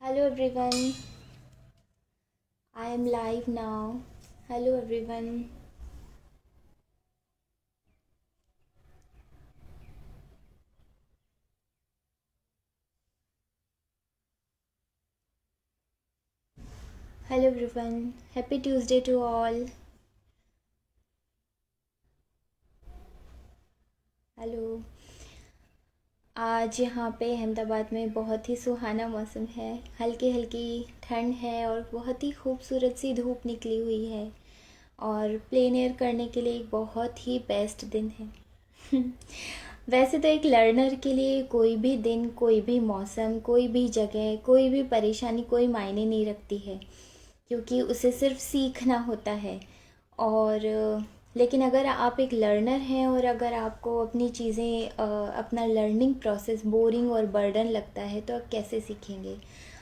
Hello everyone, I am live now. Hello everyone. Hello everyone. Happy Tuesday to all. Hello. आज यहाँ पे अहमदाबाद में बहुत ही सुहाना मौसम है। हल्की हल्की ठंड है और बहुत ही खूबसूरत सी धूप निकली हुई है और प्लेन एयर करने के लिए एक बहुत ही बेस्ट दिन है। वैसे तो एक लर्नर के लिए कोई भी दिन, कोई भी मौसम, कोई भी जगह, कोई भी परेशानी कोई मायने नहीं रखती है, क्योंकि उसे सिर्फ सीखना होता है। और लेकिन अगर आप एक लर्नर हैं और अगर आपको अपनी चीज़ें अपना लर्निंग प्रोसेस बोरिंग और बर्डन लगता है तो आप कैसे सीखेंगे।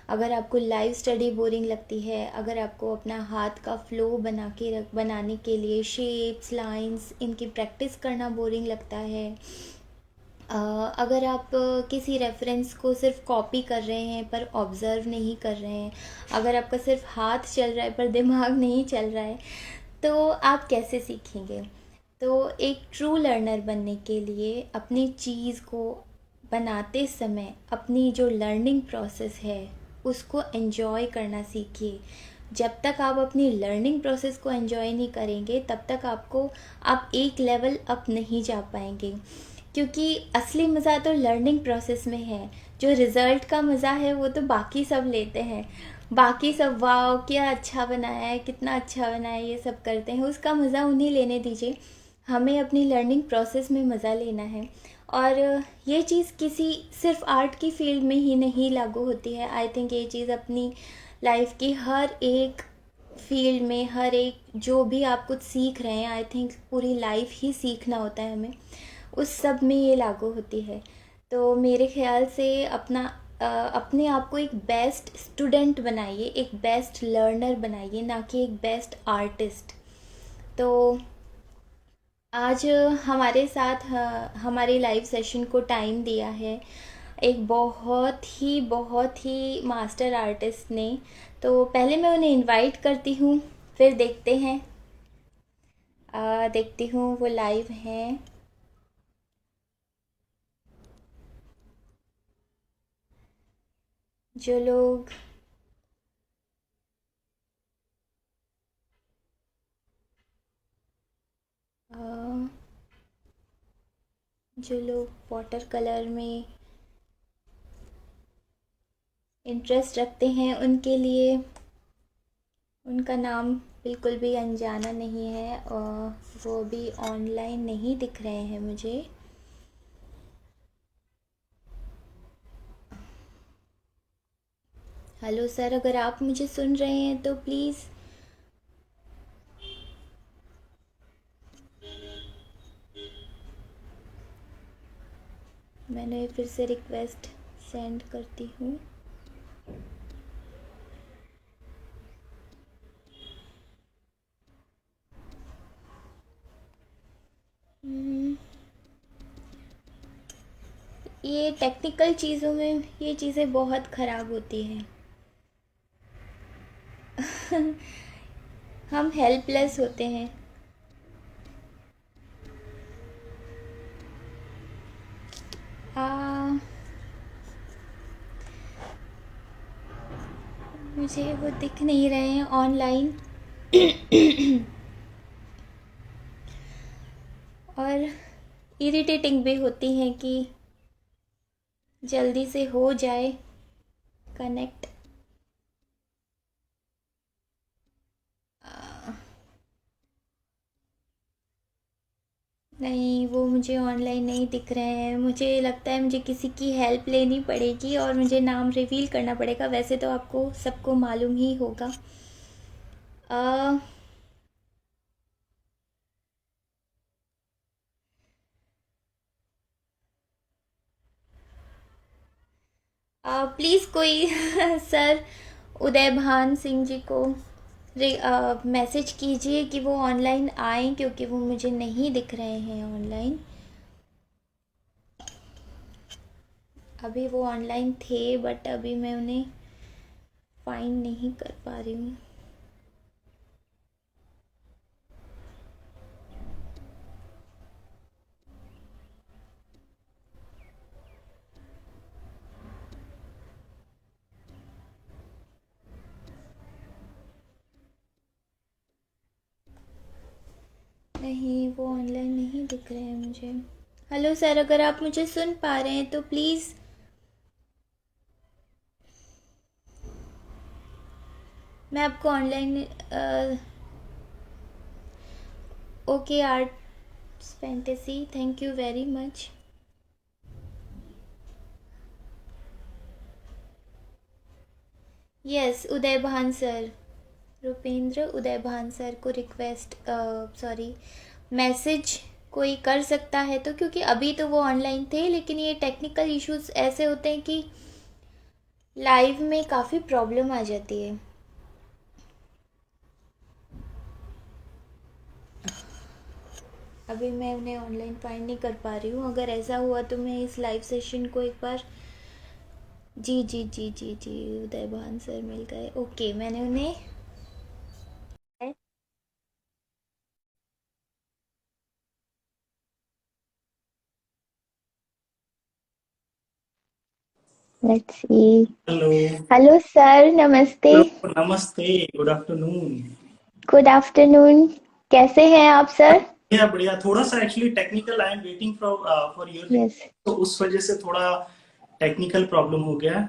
अगर आपको लाइव स्टडी बोरिंग लगती है, अगर आपको अपना हाथ का फ्लो बनाने के लिए शेप्स लाइंस इनकी प्रैक्टिस करना बोरिंग लगता है, अगर आप किसी रेफरेंस को सिर्फ कॉपी कर रहे हैं पर ऑब्ज़र्व नहीं कर रहे हैं, अगर आपका सिर्फ हाथ चल रहा है पर दिमाग नहीं चल रहा है, तो आप कैसे सीखेंगे। तो एक ट्रू लर्नर बनने के लिए अपनी चीज़ को बनाते समय अपनी जो लर्निंग प्रोसेस है उसको एन्जॉय करना सीखिए। जब तक आप अपनी लर्निंग प्रोसेस को एन्जॉय नहीं करेंगे तब तक आप एक लेवल अप नहीं जा पाएंगे, क्योंकि असली मज़ा तो लर्निंग प्रोसेस में है। जो रिज़ल्ट का मज़ा है वो तो बाकी सब लेते हैं। बाकी सब वाह क्या अच्छा बनाया है, कितना अच्छा बनाया है, ये सब करते हैं, उसका मज़ा उन्हें लेने दीजिए। हमें अपनी लर्निंग प्रोसेस में मज़ा लेना है। और ये चीज़ किसी सिर्फ आर्ट की फील्ड में ही नहीं लागू होती है। आई थिंक ये चीज़ अपनी लाइफ की हर एक फील्ड में, हर एक जो भी आप कुछ सीख रहे हैं, आई थिंक पूरी लाइफ ही सीखना होता है हमें, उस सब में ये लागू होती है। तो मेरे ख्याल से अपने आप को एक बेस्ट स्टूडेंट बनाइए, एक बेस्ट लर्नर बनाइए, ना कि एक बेस्ट आर्टिस्ट। तो आज हमारे लाइव सेशन को टाइम दिया है एक बहुत ही मास्टर आर्टिस्ट ने। तो पहले मैं उन्हें इनवाइट करती हूँ, फिर देखती हूँ वो लाइव हैं। जो लोग अ, जो लोग वाटर कलर में इंटरेस्ट रखते हैं उनके लिए उनका नाम बिल्कुल भी अनजाना नहीं है, और वो भी ऑनलाइन नहीं दिख रहे हैं मुझे। हेलो सर, अगर आप मुझे सुन रहे हैं तो प्लीज़। मैंने फिर से रिक्वेस्ट सेंड करती हूँ। हम्म, ये टेक्निकल चीज़ों में ये चीज़ें बहुत ख़राब होती हैं। हम हेल्पलेस होते हैं। आ, मुझे वो दिख नहीं रहे हैं ऑनलाइन। और इरिटेटिंग भी होती हैं कि जल्दी से हो जाए कनेक्ट। नहीं, वो मुझे ऑनलाइन नहीं दिख रहे हैं। मुझे लगता है मुझे किसी की हेल्प लेनी पड़ेगी और मुझे नाम रिवील करना पड़ेगा। वैसे तो आपको सबको मालूम ही होगा। आ, प्लीज़ कोई सर उदय भान सिंह जी को मैसेज कीजिए कि वो ऑनलाइन आए, क्योंकि वो मुझे नहीं दिख रहे हैं ऑनलाइन। अभी वो ऑनलाइन थे बट अभी मैं उन्हें फाइंड नहीं कर पा रही हूँ। नहीं, वो ऑनलाइन नहीं दिख रहे हैं मुझे। हेलो सर, अगर आप मुझे सुन पा रहे हैं तो प्लीज़ मैं आपको online okay arts fantasy, thank you very much. Yes, Uday Bhan sir, Rupendra Uday Bhan sir को रिक्वेस्ट, सॉरी, मैसेज कोई कर सकता है तो, क्योंकि अभी तो वो ऑनलाइन थे, लेकिन ये टेक्निकल इश्यूज ऐसे होते हैं कि लाइव में काफ़ी प्रॉब्लम आ जाती है। अभी मैं उन्हें ऑनलाइन फाइंड नहीं कर पा रही हूँ। अगर ऐसा हुआ तो मैं इस लाइव सेशन को एक बार, जी जी जी जी जी, उदय भान सर मिल गए, ओके, मैंने उन्हें, let's see. Hello. Hello sir, नमस्ते। हेलो, नमस्ते, गुड आफ्टरनून। Good afternoon. कैसे हैं आप सर? बढ़िया बढ़िया, थोड़ा सा actually technical, I am waiting for your yes. तो उस वजह से थोड़ा टेक्निकल प्रॉब्लम हो गया है।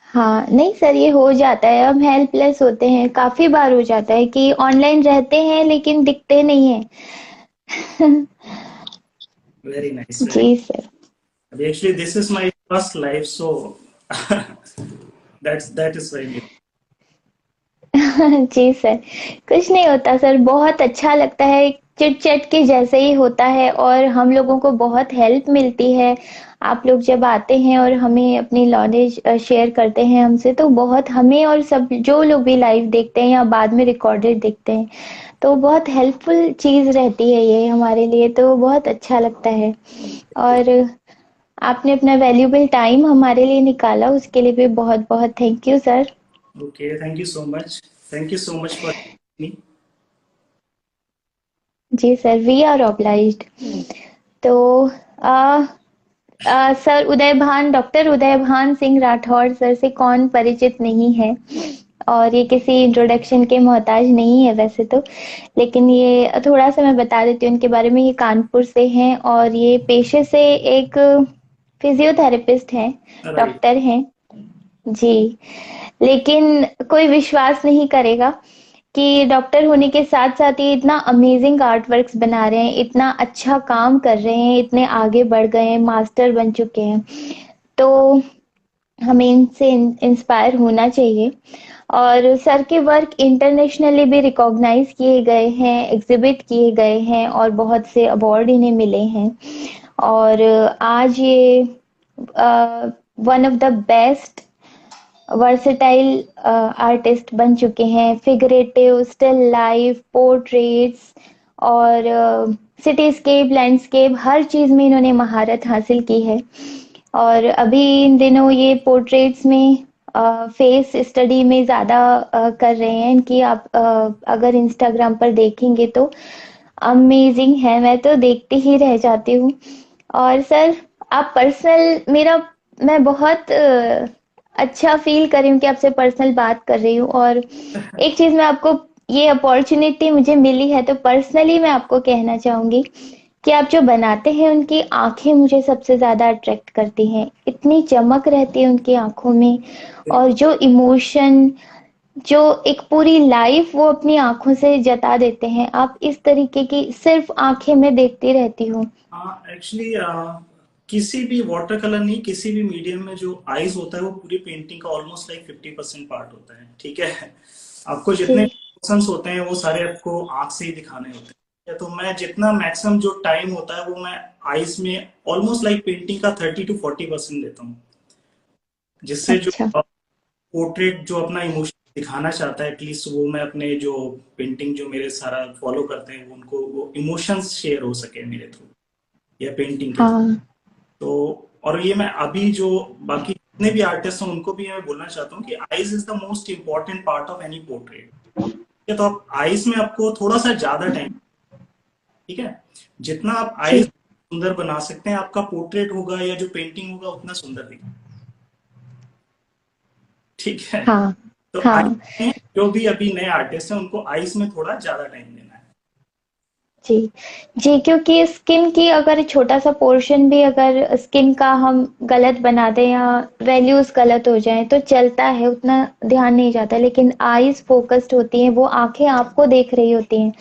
हाँ, नहीं सर, ये हो जाता है, हम हेल्पलेस होते हैं, काफी बार हो जाता है कि ऑनलाइन रहते हैं लेकिन दिखते नहीं है। Very nice, very. जी सर। अभी actually this is my first life, so that is very. जी सर, कुछ नहीं होता सर, बहुत अच्छा लगता है, चिट चैट के जैसे ही होता है और हम लोगों को बहुत हेल्प मिलती है। आप लोग जब आते हैं और हमें अपनी नॉलेज शेयर करते हैं हमसे, तो बहुत हमें और सब जो लोग भी लाइव देखते हैं या बाद में रिकॉर्डेड देखते हैं, तो बहुत हेल्पफुल चीज़ रहती है ये हमारे लिए, तो बहुत अच्छा लगता है। और आपने अपना वैल्यूबल टाइम हमारे लिए निकाला, उसके लिए भी बहुत बहुत thank you sir. Okay, thank you so much. Thank you so much for me. जी सर, वी आर ऑब्लाइज्ड। तो आ, सर उदय भान, डॉक्टर उदय भान सिंह राठौर सर से कौन परिचित नहीं है, और ये किसी इंट्रोडक्शन के मोहताज नहीं है वैसे तो, लेकिन ये थोड़ा सा मैं बता देती हूँ उनके बारे में। ये कानपुर से हैं और ये पेशे से एक फिजियोथेरेपिस्ट हैं, राइट। डॉक्टर हैं जी। लेकिन कोई विश्वास नहीं करेगा कि डॉक्टर होने के साथ साथ ये इतना अमेजिंग आर्ट वर्क्स बना रहे हैं, इतना अच्छा काम कर रहे हैं, इतने आगे बढ़ गए हैं, मास्टर बन चुके हैं। तो हमें इनसे इंस्पायर होना चाहिए। और सर के वर्क इंटरनेशनली भी रिकॉग्नाइज किए गए हैं, एग्जिबिट किए गए हैं और बहुत से अवार्ड इन्हें मिले हैं। और आज ये one of the best versatile artist बन चुके हैं। फिगरेटिव, स्टिल लाइफ, पोर्ट्रेट्स और सिटीस्केप, लैंडस्केप, हर चीज में इन्होंने महारत हासिल की है। और अभी इन दिनों ये पोर्ट्रेट्स में फेस स्टडी में ज़्यादा कर रहे हैं इनकी। आप अगर इंस्टाग्राम पर देखेंगे तो अमेजिंग है, मैं तो देखती ही रह जाती हूँ। और सर, आप पर्सनल मेरा, मैं बहुत अच्छा फील कर रही हूँ कि आपसे पर्सनल बात कर रही हूँ। और एक चीज मैं आपको, ये अपॉर्चुनिटी मुझे मिली है तो पर्सनली मैं आपको कहना चाहूंगी कि आप जो बनाते हैं, उनकी आंखें मुझे सबसे ज्यादा अट्रैक्ट करती हैं, इतनी चमक रहती है उनकी आंखों में। और बिल्कुल। जो इमोशन, जो एक पूरी लाइफ वो अपनी आंखों से जता देते हैं, आप इस तरीके की सिर्फ आंखें मैं देखती रहती हूँ। हाँ, एक्चुअली किसी भी वाटर कलर नहीं, किसी भी मीडियम में जो आइज होता है वो पूरी पेंटिंग का ऑलमोस्ट लाइक 50% पार्ट होता है, ठीक है। आपको जितने जी। इमोशंस होते हैं वो सारे आपको आंख से ही दिखाने होते हैं, तो मैं जितना मैक्सिमम जो टाइम होता है वो मैं आइज में ऑलमोस्ट लाइक पेंटिंग का 30 to 40% देता हूँ, जिससे जो अच्छा। पोर्ट्रेट जो अपना इमोशन दिखाना चाहता है, एटलीस्ट वो मैं अपने जो पेंटिंग जो मेरे सारा फॉलो करते हैं उनको वो इमोशंस शेयर हो सके मेरे थ्रू या पेंटिंग के थ्रू। हाँ। तो और ये मैं अभी जो बाकी जितने भी आर्टिस्ट हैं उनको भी मैं बोलना चाहता हूँ कि eyes is the most important part of any portrait. ठीक है, तो आप आईज में आपको थोड़ा सा ज्यादा टाइम, ठीक है, जितना आप आईज जी। सुंदर बना सकते हैं आपका पोर्ट्रेट होगा या जो पेंटिंग होगा उतना सुंदर दिखेगा। ठीक है, हाँ। तो आईज हाँ। में जो भी अभी नए आर्टिस्ट हैं उनको आईज में थोड़ा ज्यादा टाइम देना है। जी। जी, क्योंकि स्किन की अगर छोटा-सा पोर्शन भी अगर स्किन का हम गलत बना दें या वैल्यूज़ गलत हो जाएँ तो चलता है, उतना ध्यान नहीं जाता। लेकिन आईज़ फ़ोकस्ड होती हैं, वो आँखें आपको देख रही होती हैं,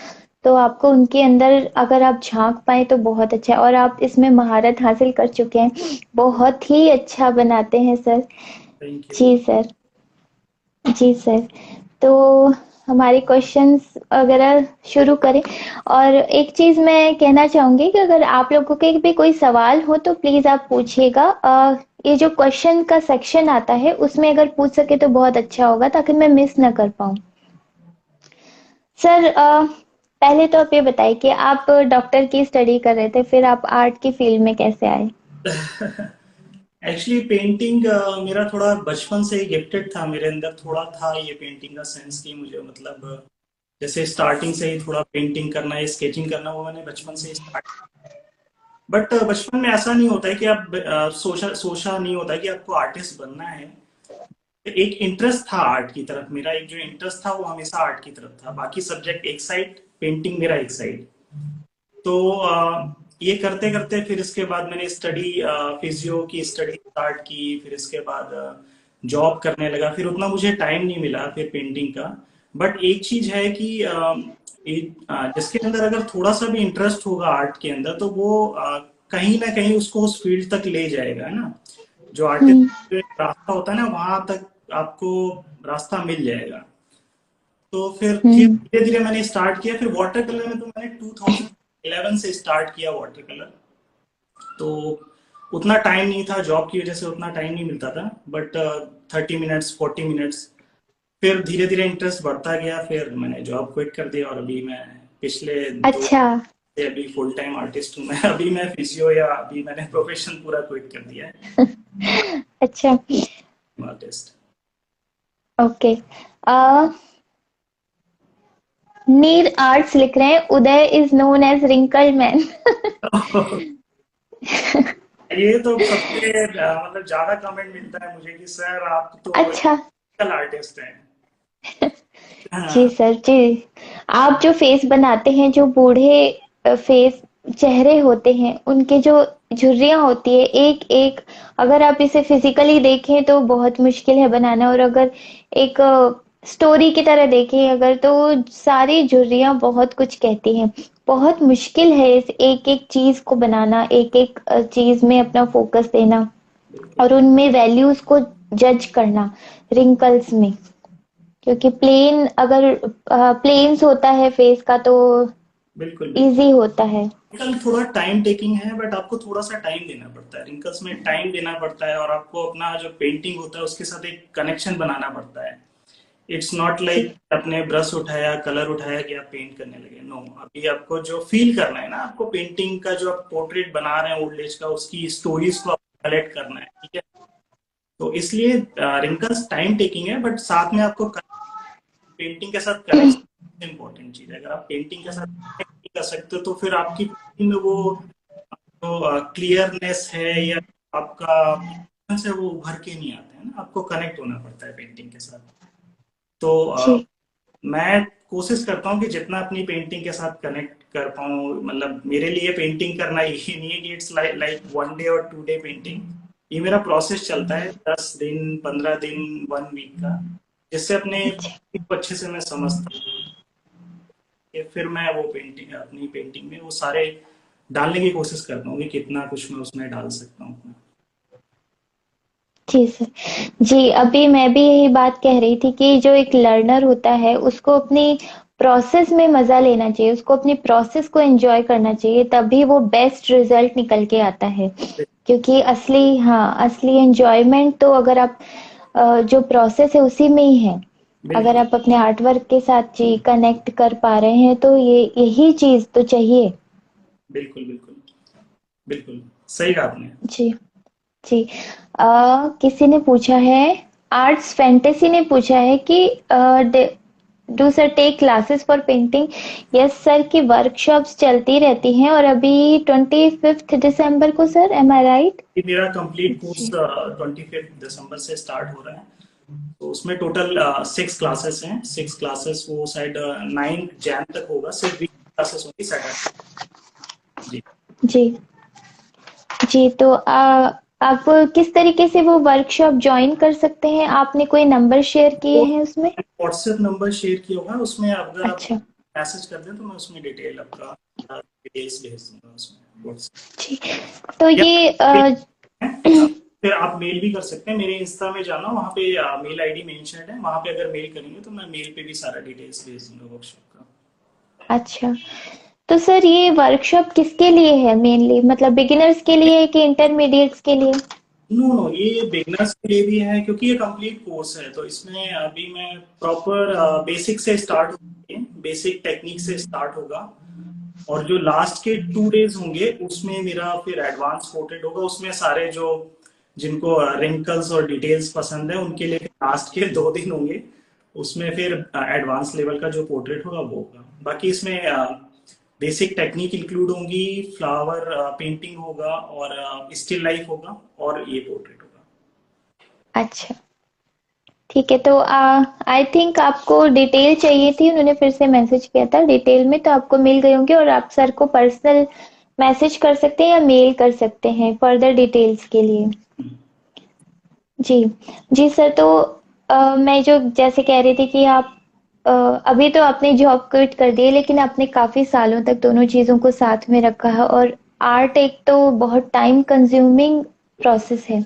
तो आपको उनके अंदर अगर आप झाँक पाएँ तो बहुत अच्छा है और आप इसमें महारत हासिल कर चुके हैं। बहुत ही अच्छा बनाते हैं सर। Thank you. जी सर। जी सर। तो हमारे क्वेश्चंस वगैरह शुरू करें। और एक चीज़ मैं कहना चाहूँगी कि अगर आप लोगों के भी कोई सवाल हो तो प्लीज़ आप पूछिएगा। ये जो क्वेश्चन का सेक्शन आता है उसमें अगर पूछ सके तो बहुत अच्छा होगा ताकि मैं मिस ना कर पाऊँ। सर, पहले तो आप ये बताइए कि आप डॉक्टर की स्टडी कर रहे थे, फिर आप आर्ट की फील्ड में कैसे आए? एक्चुअली पेंटिंग मेरा थोड़ा बचपन से ही गिफ्टेड था, मेरे अंदर थोड़ा था ये पेंटिंग का सेंस कि मुझे मतलब जैसे स्टार्टिंग से ही थोड़ा पेंटिंग करना या स्केचिंग करना वो मैंने बचपन से ही स्टार्ट। बट बचपन में ऐसा नहीं होता है कि आप सोचा सोचा नहीं होता है कि आपको आर्टिस्ट बनना है। एक इंटरेस्ट था आर्ट की तरफ, मेरा एक जो इंटरेस्ट था वो हमेशा आर्ट की तरफ था, बाकी सब्जेक्ट एक साइड, पेंटिंग मेरा एक साइड। तो ये करते करते फिर इसके बाद मैंने स्टडी, फिजियो की स्टडी स्टार्ट की, फिर इसके बाद जॉब करने लगा, फिर उतना मुझे टाइम नहीं मिला फिर पेंटिंग का। बट एक चीज है कि जिसके अंदर अगर थोड़ा सा भी इंटरेस्ट होगा आर्ट के अंदर तो वो कहीं ना कहीं उसको उस फील्ड तक ले जाएगा, है ना। जो आर्टिस्ट हुँ। जो एक रास्ता होता है ना वहां तक आपको रास्ता मिल जाएगा। तो फिर हुँ। धीरे धीरे मैंने स्टार्ट किया, फिर वाटर कलर में तो मैंने 2011 से स्टार्ट किया वाटर कलर। तो उतना टाइम नहीं था, जॉब की वजह से उतना टाइम नहीं मिलता था, बट 30 मिनट्स 40 मिनट्स। फिर धीरे धीरे इंटरेस्ट बढ़ता गया, फिर मैंने जॉब क्विट कर दिया और अभी मैं पिछले दो अच्छा। से अभी फुल टाइम आर्टिस्ट हूँ मैं। अभी मैं फिजियो, या अभी मैंने प्रोफेशन पूरा क्विट कर दिया है अच्छा। आर्टिस्ट। ओके। अ नीर आर्ट्स लिख रहे हैं, Uday is known as wrinkle man. ये तो सबसे मतलब ज्यादा कमेंट मिलता है मुझे कि सर आप तो अच्छा। आर्टिस्ट हैं। जी हाँ। सर जी। आप जो फेस बनाते हैं, जो बूढ़े फेस चेहरे होते हैं उनके जो झुर्रियां होती है एक एक, अगर आप इसे फिजिकली देखें तो बहुत मुश्किल है बनाना, और अगर एक स्टोरी की तरह देखें अगर तो सारी झुर्रियां बहुत कुछ कहती हैं। बहुत मुश्किल है इस एक एक चीज को बनाना, एक एक चीज में अपना फोकस देना बिल्कुल और उनमें वैल्यूज को जज करना रिंकल्स में, क्योंकि प्लेन अगर प्लेन्स होता है फेस का तो बिल्कुल बिल्कुल। इजी होता है। रिंकल थोड़ा टाइम टेकिंग है, बट आपको थोड़ा सा टाइम देना पड़ता है, रिंकल्स में टाइम देना पड़ता है और आपको अपना जो पेंटिंग होता है उसके साथ एक कनेक्शन बनाना पड़ता है। इट्स नॉट जी। लाइक आपने ब्रश उठाया, कलर उठाया कि आप पेंट करने लगे, नो। अभी आपको जो फील करना है ना, आपको पेंटिंग का जो आप पोर्ट्रेट बना रहे हैं ओल्ड एज का, उसकी स्टोरीज को कलेक्ट करना है, ठीक है। तो इसलिए रिंकल्स टाइम टेकिंग है, बट साथ में आपको पेंटिंग के साथ कनेक्शन इंपॉर्टेंट चीज है। अगर आप पेंटिंग के साथ connect नहीं कर सकते तो फिर आपकी पेंटिंग में वो जो क्लियरनेस है या आपका emotions है वो उभर के नहीं आते हैं ना, आपको कनेक्ट होना पड़ता है पेंटिंग के साथ। तो जी। मैं कोशिश करता हूँ कि जितना अपनी पेंटिंग के साथ कनेक्ट कर पाऊँ, मतलब मेरे लिए पेंटिंग करना ये नहीं है कि इट्स लाइक लाइक 1 डे और 2 डे पेंटिंग। ये मेरा प्रोसेस चलता है 10 दिन 15 दिन 1 वीक का, जिससे अपने अच्छा। को अच्छे से मैं समझता हूँ कि फिर मैं वो पेंटिंग अपनी पेंटिंग में वो सारे डालने की कोशिश करता हूँ कि कितना कुछ मैं उसमें डाल सकता हूँ। जी सर। जी, अभी मैं भी यही बात कह रही थी कि जो एक लर्नर होता है उसको अपनी प्रोसेस में मजा लेना चाहिए, उसको अपनी प्रोसेस को एंजॉय करना चाहिए, तभी वो बेस्ट रिजल्ट निकल के आता है। क्योंकि असली, हाँ, असली एंजॉयमेंट तो अगर आप जो प्रोसेस है उसी में ही है। अगर बिल्कुल आप अपने आर्ट वर्क के साथ जी कनेक्ट कर पा रहे हैं तो ये यही चीज तो चाहिए। बिल्कुल बिल्कुल बिल्कुल सही कहा आपने। जी जी। किसी ने पूछा है, आर्ट्स फैंटेसी ने पूछा है कि do sir take classes for painting? Yes sir, की वर्कशॉप्स चलती रहती हैं और अभी 25 दिसंबर को सर, एम आई राइट? ये मेरा कंप्लीट कोर्स 25 दिसंबर से स्टार्ट हो रहा है। तो उसमें टोटल 6 क्लासेस हैं। 6 क्लासेस वो शायद 9 जैन तक होगा। सिर्फ वीक क्लासेस होंगी सैटरडे। जी। जी। जी, तो आप किस तरीके से वो वर्कशॉप ज्वाइन कर सकते हैं? आपने कोई नंबर शेयर किए तो हैं उसमें? व्हाट्सएप नंबर शेयर किया होगा उसमें, अगर आप अच्छा। मैसेज कर दें तो मैं उसमें डिटेल आपका डिटेल्स भेज दूंगा उसमें व्हाट्सएप। जी। तो या ये फिर आप मेल भी कर सकते हैं। मेरे इंस्टा में जाना, वहाँ पे मेल आईडी मेंशन है, वहाँ पे अगर मेल करेंगे तो मैं मेल पे भी सारा डिटेल्स भेज दूंगा वर्कशॉप का। अच्छा, तो सर ये वर्कशॉप किसके लिए है मेनली? मतलब बिगिनर्स के लिए है कि इंटरमीडिएट्स के लिए? नो नो, ये बिगनर्स के लिए भी है क्योंकि ये कंप्लीट कोर्स है। तो इसमें अभी मैं प्रॉपर बेसिक से स्टार्ट होंगे, बेसिक टेक्निक से स्टार्ट होगा। और जो लास्ट के 2 डेज होंगे उसमें मेरा फिर एडवांस पोर्ट्रेट होगा। उसमें सारे जो जिनको रिंकल्स और डिटेल्स पसंद है उनके लिए लास्ट के 2 दिन होंगे। उसमें फिर एडवांस लेवल का जो पोर्ट्रेट होगा वो होगा। बाकी इसमें बेसिक टेक्निक इंक्लूड होंगी, फ्लावर पेंटिंग होगा और स्टिल लाइफ होगा और ये पोर्ट्रेट होगा। अच्छा, ठीक है। तो आई थिंक आपको डिटेल चाहिए थी, उन्होंने फिर से मैसेज किया था डिटेल में, तो आपको मिल गए होंगे और आप सर को पर्सनल मैसेज कर सकते हैं या मेल कर सकते हैं फर्दर डिटेल्स के लिए। जी। जी सर, तो मैं जो जैसे कह रही थी कि आप अ, अभी तो आपने जॉब क्विट कर दी है, लेकिन आपने काफ़ी सालों तक दोनों चीज़ों को साथ में रखा है, और आर्ट एक तो बहुत टाइम कंज्यूमिंग प्रोसेस है।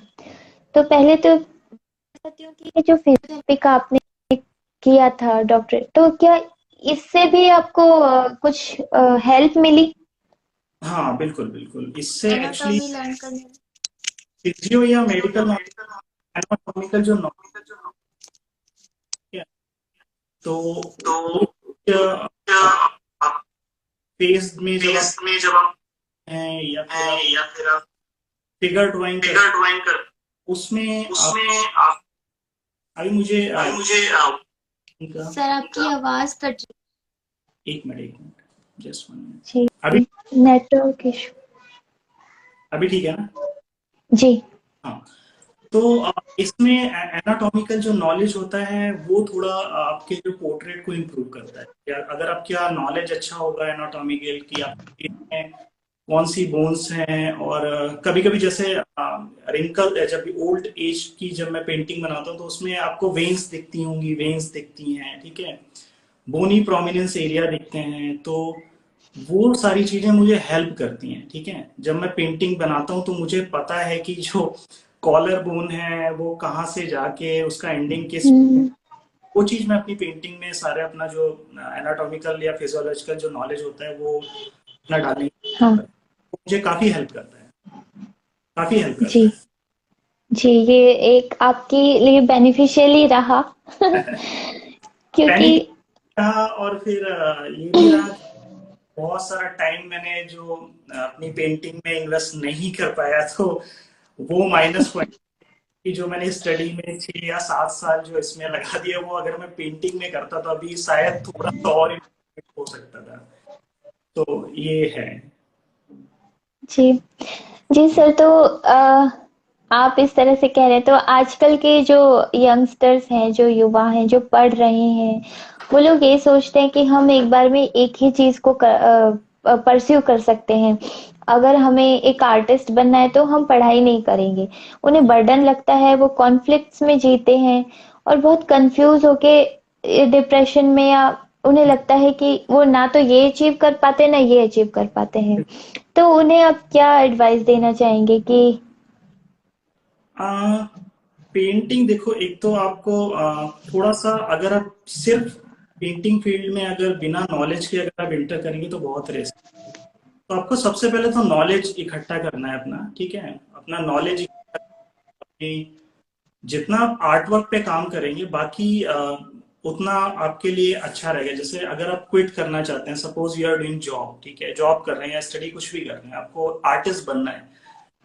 तो पहले तो चाहती हूँ कि ये जो फिजियोथेरेपी का आपने किया था डॉक्टर, तो क्या इससे भी आपको कुछ हेल्प मिली हाँ बिल्कुल बिल्कुल, इससे एक्चुअली एनाटॉमी लर्न करने में? फिजियो या मेडिकल एनाटॉमिकल जो नॉलेज है, तो वो फेस में जब आप हैं या फिर आप फिगर ड्राइंग कर उसमें आप अभी मुझे इनका सर आपकी आवाज कट एक मिनट जस्ट 1 मिनट। रही अभी है, नेटवर्क इशू। अभी ठीक है ना? जी। हाँ। तो इसमें एनाटॉमिकल जो नॉलेज होता है वो थोड़ा आपके जो पोर्ट्रेट को इम्प्रूव करता है। या अगर आपका नॉलेज अच्छा होगा एनाटॉमिकल की, आपके में कौन सी बोन्स हैं, और कभी कभी जैसे रिंकल, जब ओल्ड एज की जब मैं पेंटिंग बनाता हूँ तो उसमें आपको वेन्स दिखती होंगी, वेन्स दिखती हैं, ठीक है, बोनी प्रोमिनेंस एरिया दिखते हैं। तो वो सारी चीजें मुझे हेल्प करती हैं, ठीक है। जब मैं पेंटिंग बनाता हूँ तो मुझे पता है कि जो कॉलर बोन है वो कहाँ से जाके उसका एंडिंग किस, हम्म। वो चीज मैं अपनी पेंटिंग में सारे अपना जो एनाटॉमिकल या फिजियोलॉजिकल जो नॉलेज होता है वो अपना डालने की कोशिश हाँ। करता है। वो मुझे काफी हेल्प करता है, काफी हेल्प जी। करता है। जी, ये एक आपके लिए बेनिफिशियल ही रहा क्योंकि बेनिफिट रहा, और फिर ये भी रहा कि बहुत सारा टाइम मैंने जो अपनी पेंटिंग में इन्वेस्ट नहीं कर पाया, तो वो माइनस पॉइंट कि जो मैंने स्टडी में 6 या 7 साल जो इसमें लगा दिया, वो अगर मैं पेंटिंग में करता तो अभी शायद थोड़ा सा और इम्प्रूव हो सकता था। तो ये है। जी। जी सर, तो आप इस तरह से कह रहे हैं, तो आजकल के जो यंगस्टर्स हैं, जो युवा हैं, जो पढ़ रहे हैं, वो लोग ये सोचते हैं कि हम एक बार में एक ही चीज को परस्यू कर सकते हैं। अगर हमें एक आर्टिस्ट बनना है तो हम पढ़ाई नहीं करेंगे। उन्हें बर्डन लगता है, वो कॉन्फ्लिक्ट्स में जीते हैं और बहुत कंफ्यूज होके डिप्रेशन में, या उन्हें लगता है कि वो ना तो ये अचीव कर पाते ना ये अचीव कर पाते हैं। तो उन्हें आप क्या एडवाइस देना चाहेंगे कि पेंटिंग देखो, एक तो आपको थोड़ा सा, अगर आप सिर्फ पेंटिंग फील्ड में अगर बिना नॉलेज के अगर आप एंटर करेंगे तो बहुत रिस्क। तो आपको सबसे पहले तो नॉलेज इकट्ठा करना है अपना, ठीक है। अपना नॉलेज, जितना आप आर्ट वर्क पे काम करेंगे बाकी उतना आपके लिए अच्छा रहेगा। जैसे अगर आप क्विट करना चाहते हैं, suppose you are doing job, ठीक है, जॉब कर रहे हैं या स्टडी कुछ भी कर रहे हैं, आपको आर्टिस्ट बनना है,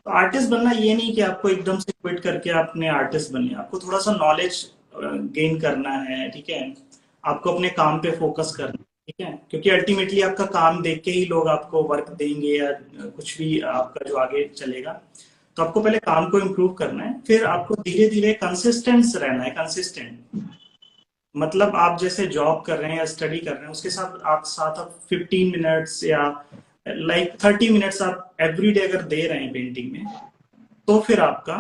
तो आर्टिस्ट बनना ये नहीं कि आपको एकदम से क्विट करके आपने आर्टिस्ट बनना है, आपको थोड़ा सा नॉलेज गेन करना है, ठीक है। आपको अपने काम पे फोकस करना है, ठीक है, क्योंकि अल्टीमेटली आपका काम देख के ही लोग आपको वर्क देंगे या कुछ भी आपका जो आगे चलेगा। तो आपको पहले काम को इम्प्रूव करना है, फिर आपको धीरे धीरे कंसिस्टेंस रहना है, कंसिस्टेंट। मतलब आप जैसे जॉब कर रहे हैं या स्टडी कर रहे हैं, उसके साथ आप 15 मिनट्स या लाइक 30 मिनट्स आप एवरीडे अगर दे रहे हैं पेंटिंग में, तो फिर आपका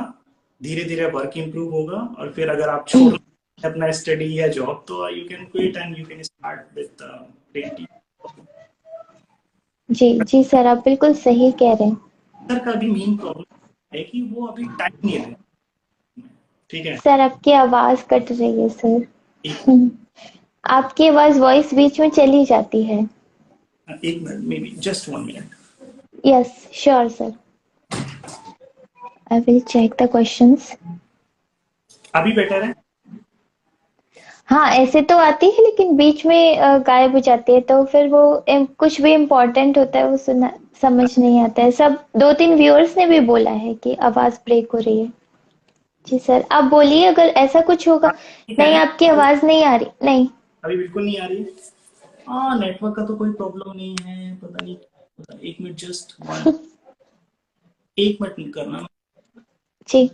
धीरे धीरे वर्क इम्प्रूव होगा। और फिर अगर आप छोड़ अपना स्टडी या जॉब, तो you can quit and you can start with painting. जी जी सर, आप बिल्कुल सही कह रहे हैं। सर का भी मेन प्रॉब्लम है कि वो अभी टाइम नहीं दे, ठीक है। सर आपकी आवाज कट रही है सर। एक आपकी आवाज वॉइस बीच में चली जाती है। एक minute, maybe just 1 minute. Yes, sure sir, I will check the questions. अभी बेटर है। हाँ, ऐसे तो आती है लेकिन बीच में गायब हो जाती है, तो फिर वो कुछ भी इम्पोर्टेंट होता है वो सुना समझ नहीं आता है। सब 2-3 व्यूअर्स ने भी बोला है कि आवाज ब्रेक हो रही है। जी सर, आप बोलिए अगर ऐसा कुछ होगा। ठीक है नहीं, ना? आपकी आवाज नहीं आ रही। नहीं। अभी बिल्कुल नहीं आ रही है। हाँ, नेटवर्क का तो कोई प्रॉब्लम नहीं है, पता नहीं क्या होता है। एक मिनट, जस्ट वन, 1 मिनट करना। जी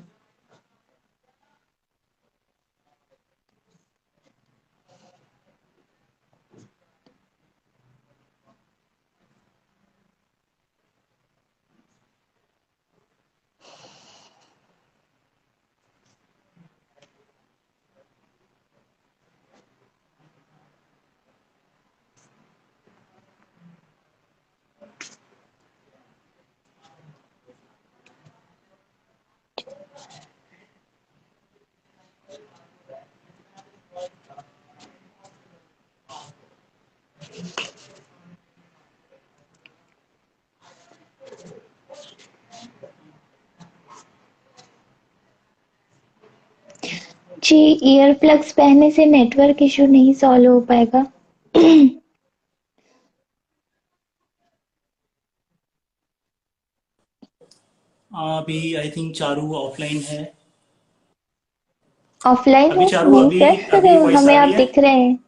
जी, ईयर प्लग्स पहनने से नेटवर्क इशू नहीं सॉल्व हो पाएगा। अभी आई थिंक चारू ऑफलाइन है। ऑफलाइन अभी है? चारू, नहीं अभी सर, अभी वॉइस हमें आ रही आप है? दिख रहे हैं।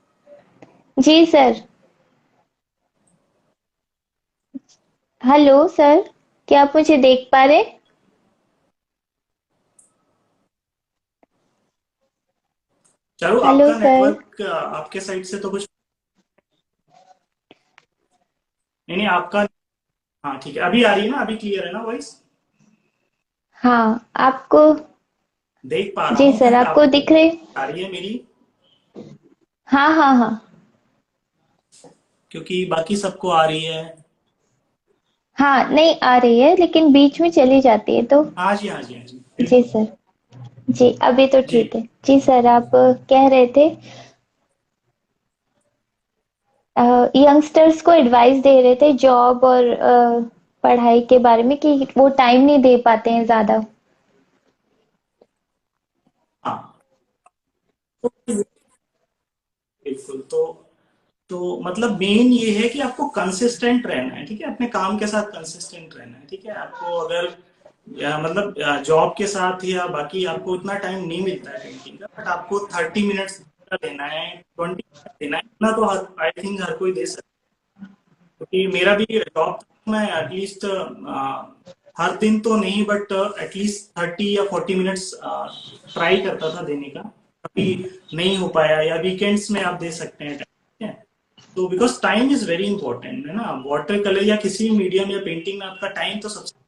जी सर। हेलो सर, क्या आप मुझे देख पा रहे? चारू, हेलो आपका सर। नेटवर्क आपके साइड से तो कुछ नहीं, नहीं आपका। हाँ ठीक है, अभी आ रही है ना? अभी क्लियर है ना वॉइस? हाँ, आपको। देख पा रहा जी हूँ, सर, बट आपको आपको दिख रहे? आ रही है मेरी? हाँ हाँ हाँ। क्योंकि बाकी सबको आ रही है। हाँ, नहीं आ रही है लेकिन बीच में चली जाती है तो। हाँ जी, हाँ जी, हाँ जी, जी बिल्कुल। सर। जी, अभी तो जी। ठीक है। जी सर, आप कह रहे थे यंगस्टर्स को एडवाइस दे रहे थे जॉब और पढ़ाई के बारे में कि वो टाइम नहीं दे पाते हैं ज्यादा। हाँ, तो बिल्कुल। तो मतलब मेन ये है कि आपको कंसिस्टेंट रहना है, ठीक है, अपने काम के साथ कंसिस्टेंट रहना है, ठीक है। आपको अगर या मतलब जॉब के साथ या बाकी आपको इतना टाइम नहीं मिलता है पेंटिंग का, बट आपको 30 मिनट्स देना है, 20 मिनट देना है, इतना तो आई थिंक हर कोई दे सकता है। क्योंकि मेरा भी जॉब, मैं एटलीस्ट हर दिन तो नहीं, बट एटलीस्ट 30 या 40 मिनट्स ट्राई करता था देने का। कभी नहीं हो पाया, या वीकेंड्स में आप दे सकते हैं, ठीक है। तो because time is very important है ना, वाटर कलर या किसी भी मीडियम या पेंटिंग में आपका टाइम तो सबसे,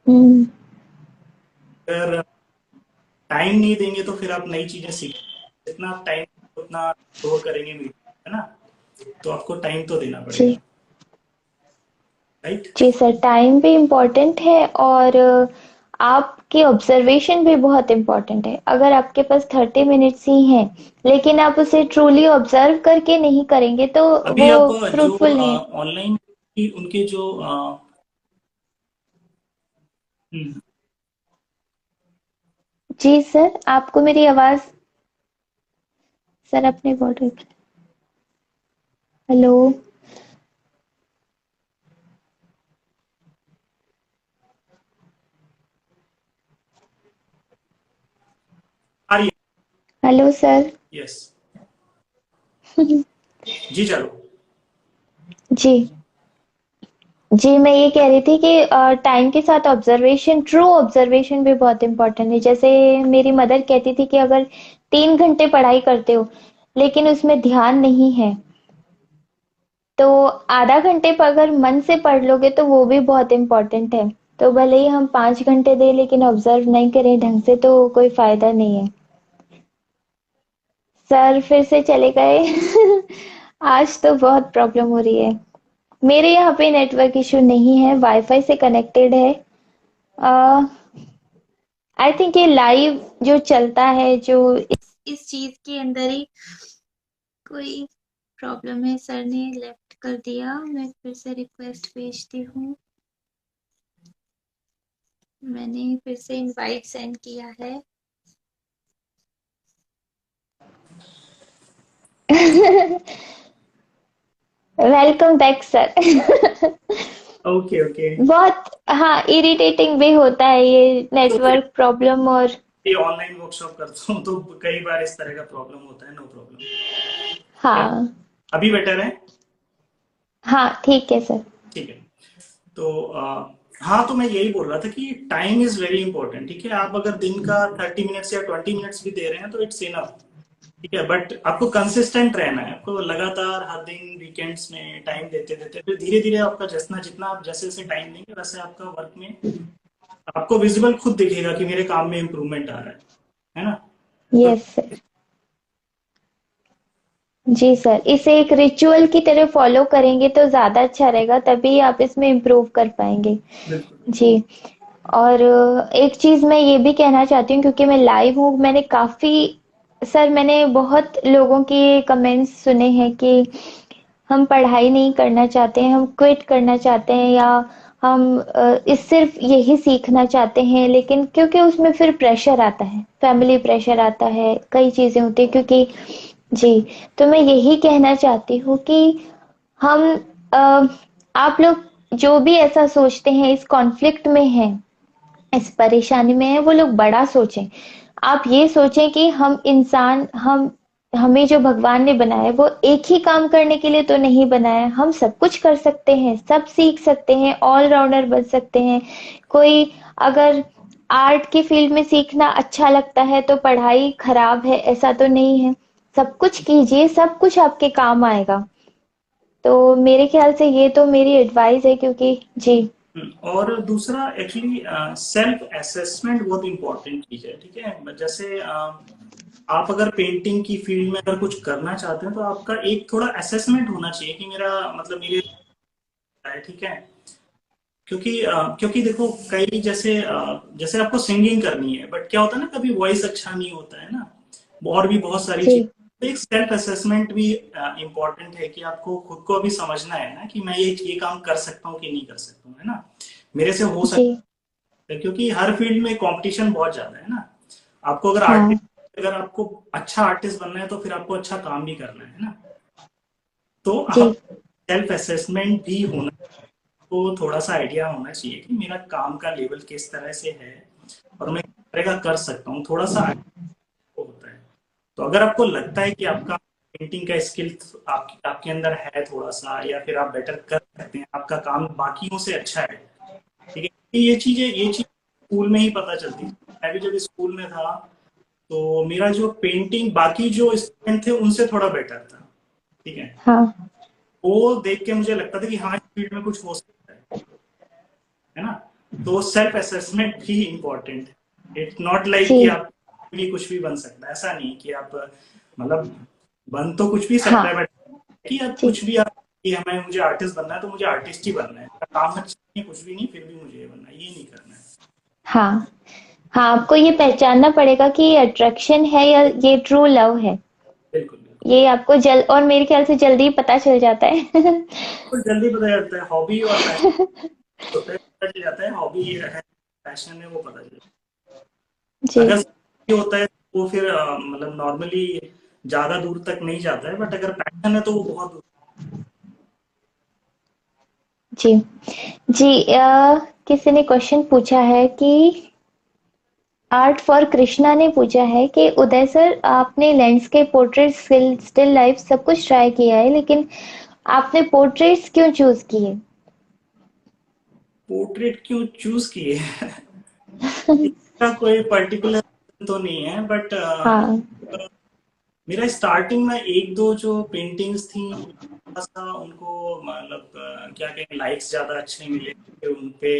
हम्म। अगर टाइम नहीं देंगे तो फिर आप नई चीजें सीख, जितना आप टाइम उतना ग्रो करेंगे मीडियम, है ना। तो आपको टाइम तो देना जी पड़ेगा, राइट। जी सर, टाइम भी इम्पोर्टेंट है और आपकी ऑब्जर्वेशन भी बहुत इम्पोर्टेंट है। अगर आपके पास 30 मिनट्स ही हैं लेकिन आप उसे ट्रूली ऑब्जर्व करके नहीं करेंगे तो अभी वो आप जो फ्रूटफुल नहीं। ऑनलाइन उनके जो हम्म, जी सर, आपको मेरी आवाज। सर अपने border. Hello. Hello sir. Yes. जी चलो। जी। जी, मैं ये कह रही थी कि टाइम के साथ ऑब्जर्वेशन, ट्रू ऑब्जर्वेशन भी बहुत इम्पोर्टेंट है। जैसे मेरी मदर कहती थी कि अगर 3 घंटे पढ़ाई करते हो लेकिन उसमें ध्यान नहीं है, तो आधा घंटे पर अगर मन से पढ़ लोगे तो वो भी बहुत इम्पोर्टेंट है। तो भले ही हम 5 घंटे दें लेकिन ऑब्जर्व नहीं करें ढंग से तो कोई फायदा नहीं है। सर फिर से चले गए। आज तो बहुत प्रॉब्लम हो रही है। मेरे यहाँ पे नेटवर्क इशू नहीं है, वाईफाई से कनेक्टेड है। आई थिंक ये लाइव जो चलता है, जो इस चीज के अंदर ही कोई प्रॉब्लम है। सर ने लेफ्ट कर दिया, मैं फिर से रिक्वेस्ट भेजती हूँ। मैंने फिर से इनवाइट सेंड किया है। Welcome back sir. Okay okay. बहुत, हाँ, इरिटेटिंग भी होता है ये तो मैं नेटवर्क प्रॉब्लम। और ये ऑनलाइन वर्कशॉप करता हूँ तो कई बार इस तरह का प्रॉब्लम होता है। No problem. क्या हाँ। अभी बेटर है? हाँ ठीक है सर। ठीक है। तो हाँ, तो मैं यही बोल रहा था कि टाइम इज वेरी इंपॉर्टेंट। ठीक है, आप अगर दिन का 30 मिनट्स या 20 मिनट्स भी दे रहे हैं तो इट्स इनफ। ठीक है, बट आपको कंसिस्टेंट रहना है। आपको लगातार हर दिन वीकेंड्स में टाइम देते देते फिर धीरे धीरे आपका जितना जितना आप जैसे जैसे टाइम देंगे वैसे आपका वर्क में आपको विजिबल खुद दिखेगा कि मेरे काम में इम्प्रूवमेंट आ रहा है ना? तो यस सर। जी सर, इसे एक रिचुअल की तरह फॉलो करेंगे तो ज्यादा अच्छा रहेगा, तभी आप इसमें इम्प्रूव कर पाएंगे। बिल्कुल। जी। और एक चीज मैं ये भी कहना चाहती हूँ, क्योंकि मैं लाइव हूँ, मैंने काफी, सर मैंने बहुत लोगों के कमेंट्स सुने हैं कि हम पढ़ाई नहीं करना चाहते हैं, हम क्विट करना चाहते हैं, या हम इस सिर्फ यही सीखना चाहते हैं। लेकिन क्योंकि उसमें फिर प्रेशर आता है, फैमिली प्रेशर आता है, कई चीजें होती है, क्योंकि जी, तो मैं यही कहना चाहती हूँ कि हम अ, आप लोग जो भी ऐसा सोचते हैं, इस कॉन्फ्लिक्ट में हैं, इस परेशानी में है, वो लोग बड़ा सोचें। आप ये सोचें कि हम इंसान, हम हमें जो भगवान ने बनाया है वो एक ही काम करने के लिए तो नहीं बनाया है। हम सब कुछ कर सकते हैं, सब सीख सकते हैं, ऑलराउंडर बन सकते हैं। कोई अगर आर्ट की फील्ड में सीखना अच्छा लगता है तो पढ़ाई खराब है, ऐसा तो नहीं है। सब कुछ कीजिए, सब कुछ आपके काम आएगा। तो मेरे ख्याल से ये तो मेरी एडवाइस है, क्योंकि जी। और दूसरा एक्चुअली सेल्फ असेसमेंट बहुत इंपॉर्टेंट चीज है। ठीक है, जैसे आप अगर पेंटिंग की फील्ड में अगर कुछ करना चाहते हैं तो आपका एक थोड़ा असेसमेंट होना चाहिए कि मेरा मतलब मेरे है। ठीक है, क्योंकि देखो कई जैसे जैसे आपको सिंगिंग करनी है बट क्या होता है ना, कभी वॉइस अच्छा नहीं होता है ना, और भी बहुत सारी चीज। जी। तो एक सेल्फ असेसमेंट भी इम्पोर्टेंट है कि आपको खुद को अभी समझना है ना कि मैं ये काम कर सकता हूँ कि नहीं कर सकता हूँ, है ना? मेरे से हो जी। सकता है, क्योंकि हर फील्ड में कंपटीशन बहुत ज्यादा है ना। आपको अगर हाँ। आर्टिस्ट अगर आपको अच्छा आर्टिस्ट बनना है तो फिर आपको अच्छा काम भी करना है ना। तो जी। आप सेल्फ असेसमेंट भी होना, को थोड़ा सा आइडिया होना चाहिए कि मेरा काम का लेवल किस तरह से है और मैं किस तरह का कर सकता हूँ, थोड़ा सा होता है। तो अगर आपको लगता है कि आपका पेंटिंग का स्किल आपके अंदर है थोड़ा सा, या फिर आप बेटर कर सकते हैं, आपका काम बाकियों से अच्छा है। ठीक है, ये चीज स्कूल में ही पता चलती थी। मैं भी जब स्कूल में था तो मेरा जो पेंटिंग बाकी जो स्टूडेंट थे उनसे थोड़ा बेटर था। ठीक है, हाँ। वो देख के मुझे लगता था कि हाँ, इस फील्ड में कुछ हो सकता है ना? तो सेल्फ असेसमेंट भी इम्पोर्टेंट है। इट्स नॉट लाइक कि जी। आप भी कुछ भी बन सकता है, ऐसा नहीं कि आप मतलब बन तो कुछ भी सकता हाँ। है बट कि आप जी। कुछ भी आप कि हमें मुझे आर्टिस्ट बनना है तो मुझे आर्टिस्ट ही बनना है, मेरा काम अच्छा नहीं है कुछ भी नहीं, फिर भी मुझे ये बनना है, ये नहीं करना है। हाँ। हाँ, आपको ये पहचानना पड़ेगा कि ये अट्रैक्शन है या ये ट्रू लव है। बिल्कुल बिल्कुल। ये आपको जल्द, और मेरे ख्याल से जल्दी ही पता चल जाता है। कुछ जल्दी पता चलता है, हॉबी और पैशन होता है, पता चल जाता है हॉबी है पैशन है वो पता चल जाता जी। है। अगर ये होता है तो वो फिर मतलब नॉर्मली ज्यादा दूर तक नहीं जाता है, बट अगर पैशन है तो वो बहुत दूर। जी। जी। किसी ने क्वेश्चन पूछा है कि आर्ट फॉर कृष्णा ने पूछा है कि उदय सर, आपने लैंडस्केप, पोर्ट्रेट, स्टिल लाइफ सब कुछ ट्राई किया है, लेकिन आपने पोर्ट्रेट्स क्यों चूज किए? पोर्ट्रेट क्यों चूज किए? इसका कोई पर्टिकुलर तो नहीं है, बट हाँ। मेरा स्टार्टिंग में एक दो जो पेंटिंग्स थी थोड़ा सा उनको मतलब क्या कहें, लाइक्स ज्यादा अच्छे मिले, फिर उनपे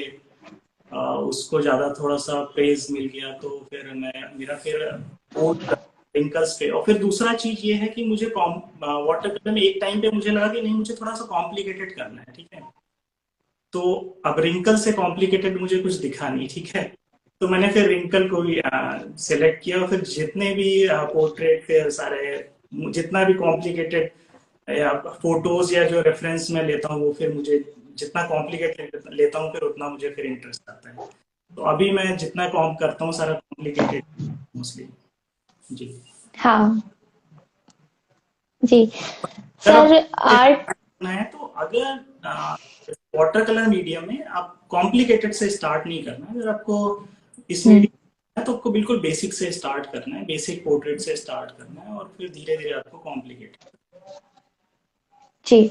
उसको ज्यादा थोड़ा सा प्रेज मिल गया, तो फिर मैं मेरा फिर रिंकल्स पे। और फिर दूसरा चीज ये है कि मुझे वाटर कलर में एक टाइम पे मुझे लगा कि नहीं, मुझे थोड़ा सा कॉम्प्लिकेटेड करना है, ठीक है। तो अब रिंकल से कॉम्प्लिकेटेड मुझे कुछ दिखा नहीं, ठीक है। तो मैंने फिर रिंकल को ही सिलेक्ट किया, और फिर जितने भी पोर्ट्रेट फिर सारे, जितना भी कॉम्प्लिकेटेड या फोटोज या जो रेफरेंस में लेता हूँ, वो फिर मुझे जितना कॉम्प्लिकेटेड लेता हूँ फिर उतना मुझे फिर इंटरेस्ट आता है। तो अभी मैं जितना कॉम्प करता हूँ सारा कॉम्प्लिकेटेड मोस्टली। जी। हाँ जी। अगर सर, अब आर्ट। करना है तो अगर वाटर कलर मीडियम में आप कॉम्प्लिकेटेड से स्टार्ट नहीं करना है। अगर आपको इस हम्म। मीडियम है तो आपको बिल्कुल बेसिक से स्टार्ट करना है, बेसिक पोर्ट्रेट से स्टार्ट करना है, और फिर धीरे धीरे आपको कॉम्प्लिकेटेड। जी।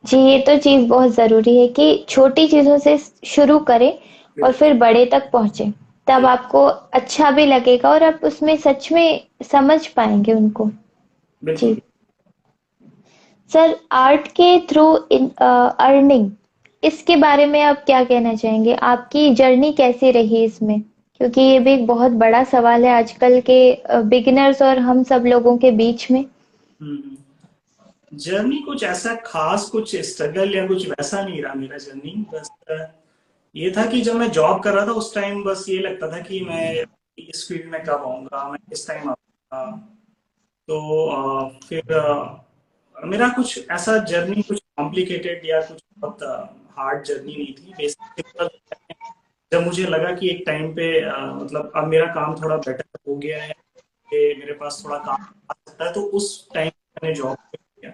जी, ये तो चीज बहुत जरूरी है कि छोटी चीजों से शुरू करें और बिल्कुल फिर बड़े तक पहुंचे। तब बिल्कुल आपको अच्छा भी लगेगा और आप उसमें सच में समझ पाएंगे उनको। जी। बिल्कुल। सर, आर्ट के थ्रू अर्निंग, इसके बारे में आप क्या कहना चाहेंगे? आपकी जर्नी कैसी रही इसमें? क्योंकि ये भी एक बहुत बड़ा सवाल है आजकल के बिगिनर्स और हम सब लोगों के बीच में। जर्नी कुछ ऐसा खास कुछ स्ट्रगल या कुछ वैसा नहीं रहा मेरा जर्नी। बस ये था कि जब मैं जॉब कर रहा था उस टाइम बस ये लगता था कि मैं इस फील्ड में कब आऊंगा, मैं किस टाइम आऊंगा। तो फिर मेरा कुछ ऐसा जर्नी कुछ कॉम्प्लिकेटेड या कुछ बहुत हार्ड जर्नी नहीं थी। बेसिकली जब मुझे लगा कि एक टाइम पे मतलब अब मेरा काम थोड़ा बेटर हो गया है, कि मेरे पास थोड़ा काम आ सकता है, तो उस टाइम मैंने जॉब किया।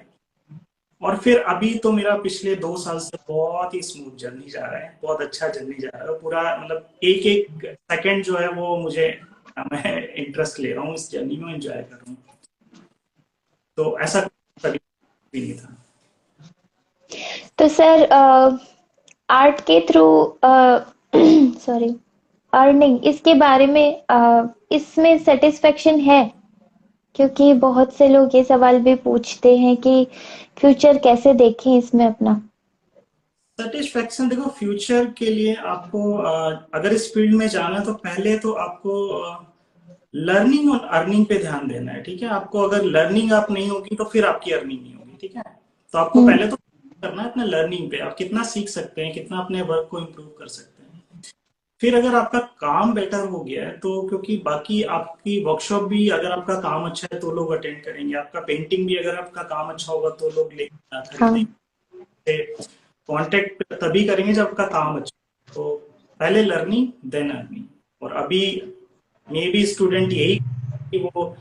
और फिर अभी तो मेरा पिछले 2 साल से बहुत ही स्मूथ जर्नी जा रहा है, बहुत अच्छा जर्नी जा रहा है पूरा। मतलब एक एक सेकंड जो है वो मुझे, मैं इंटरेस्ट ले रहा हूँ इस जर्नी में, एंजॉय कर रहा हूँ। तो ऐसा कभी भी नहीं था। तो सर, आर्ट के थ्रू सॉरी, अर्निंग, इसके बारे में इसमें सेटिस्फेक्शन है? क्योंकि बहुत से लोग ये सवाल भी पूछते हैं कि फ्यूचर कैसे देखें इसमें अपना। सेटिस्फेक्शन देखो, फ्यूचर के लिए आपको अगर इस फील्ड में जाना है तो पहले तो आपको लर्निंग और अर्निंग पे ध्यान देना है, ठीक है। आपको अगर लर्निंग आप नहीं होगी तो फिर आपकी अर्निंग नहीं होगी, ठीक है। तो आपको हम्म। पहले तो करना है अपने लर्निंग पे, आप कितना सीख सकते हैं, कितना अपने वर्क को इम्प्रूव कर सकते हैं। फिर अगर आपका काम बेटर हो गया है तो, क्योंकि बाकी आपकी वर्कशॉप भी अगर आपका काम अच्छा है तो लोग अटेंड करेंगे, आपका पेंटिंग भी अगर आपका काम अच्छा होगा तो लोग ले हाँ। खरीदेंगे। कांटेक्ट तभी करेंगे जब आपका काम अच्छा है। तो पहले लर्निंग देन अर्निंग। और अभी मे बी स्टूडेंट यही कि वो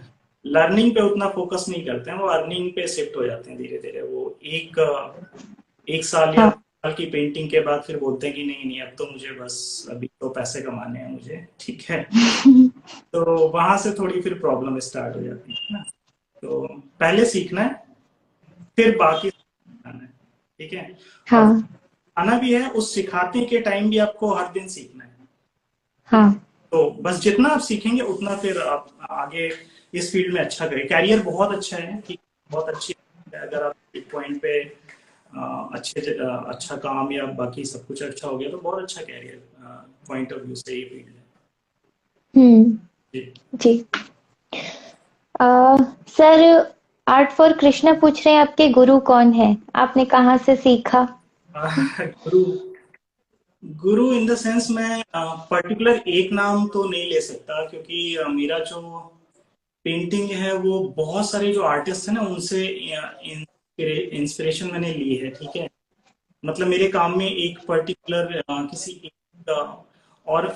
लर्निंग पे उतना फोकस नहीं करते हैं, वो अर्निंग पे शिफ्ट हो जाते हैं धीरे धीरे। वो एक साल या हाँ। 2 साल की पेंटिंग के बाद फिर बोलते हैं कि नहीं नहीं, अब तो मुझे बस अभी तो पैसे कमाने हैं मुझे, ठीक है। तो वहां से थोड़ी फिर प्रॉब्लम स्टार्ट हो जाती है ना। तो पहले सीखना है, फिर बाकी सिखाना है, ठीक है। और हाँ। आना भी है, उस सिखाते के टाइम भी आपको हर दिन सीखना है, ठीक है। हाँ। तो बस जितना आप सीखेंगे उतना फिर आप आगे इस फील्ड में अच्छा करें। कैरियर बहुत अच्छा है, ठीक, बहुत अच्छी है। अगर आप एक पॉइंट पे अच्छा काम या बाकी सब कुछ अच्छा हो गया तो बहुत अच्छा कैरियर पॉइंट ऑफ व्यू से ये फील्ड है। हम्म। जी। जी। अ, सर, आर्ट फॉर कृष्णा पूछ रहे हैं आपके गुरु कौन है? आपने कहाँ से सीखा? गुरु, गुरु इन द सेंस मैं पर्टिकुलर एक नाम तो नहीं ले सकता, क्योंकि मेरा जो पेंटिंग है वो बहुत सारे जो आर्टिस्ट हैं ना उनसे इंस्पिरेशन मैंने ली है, ठीक है। मतलब मेरे काम में एक पर्टिकुलर किसी एक और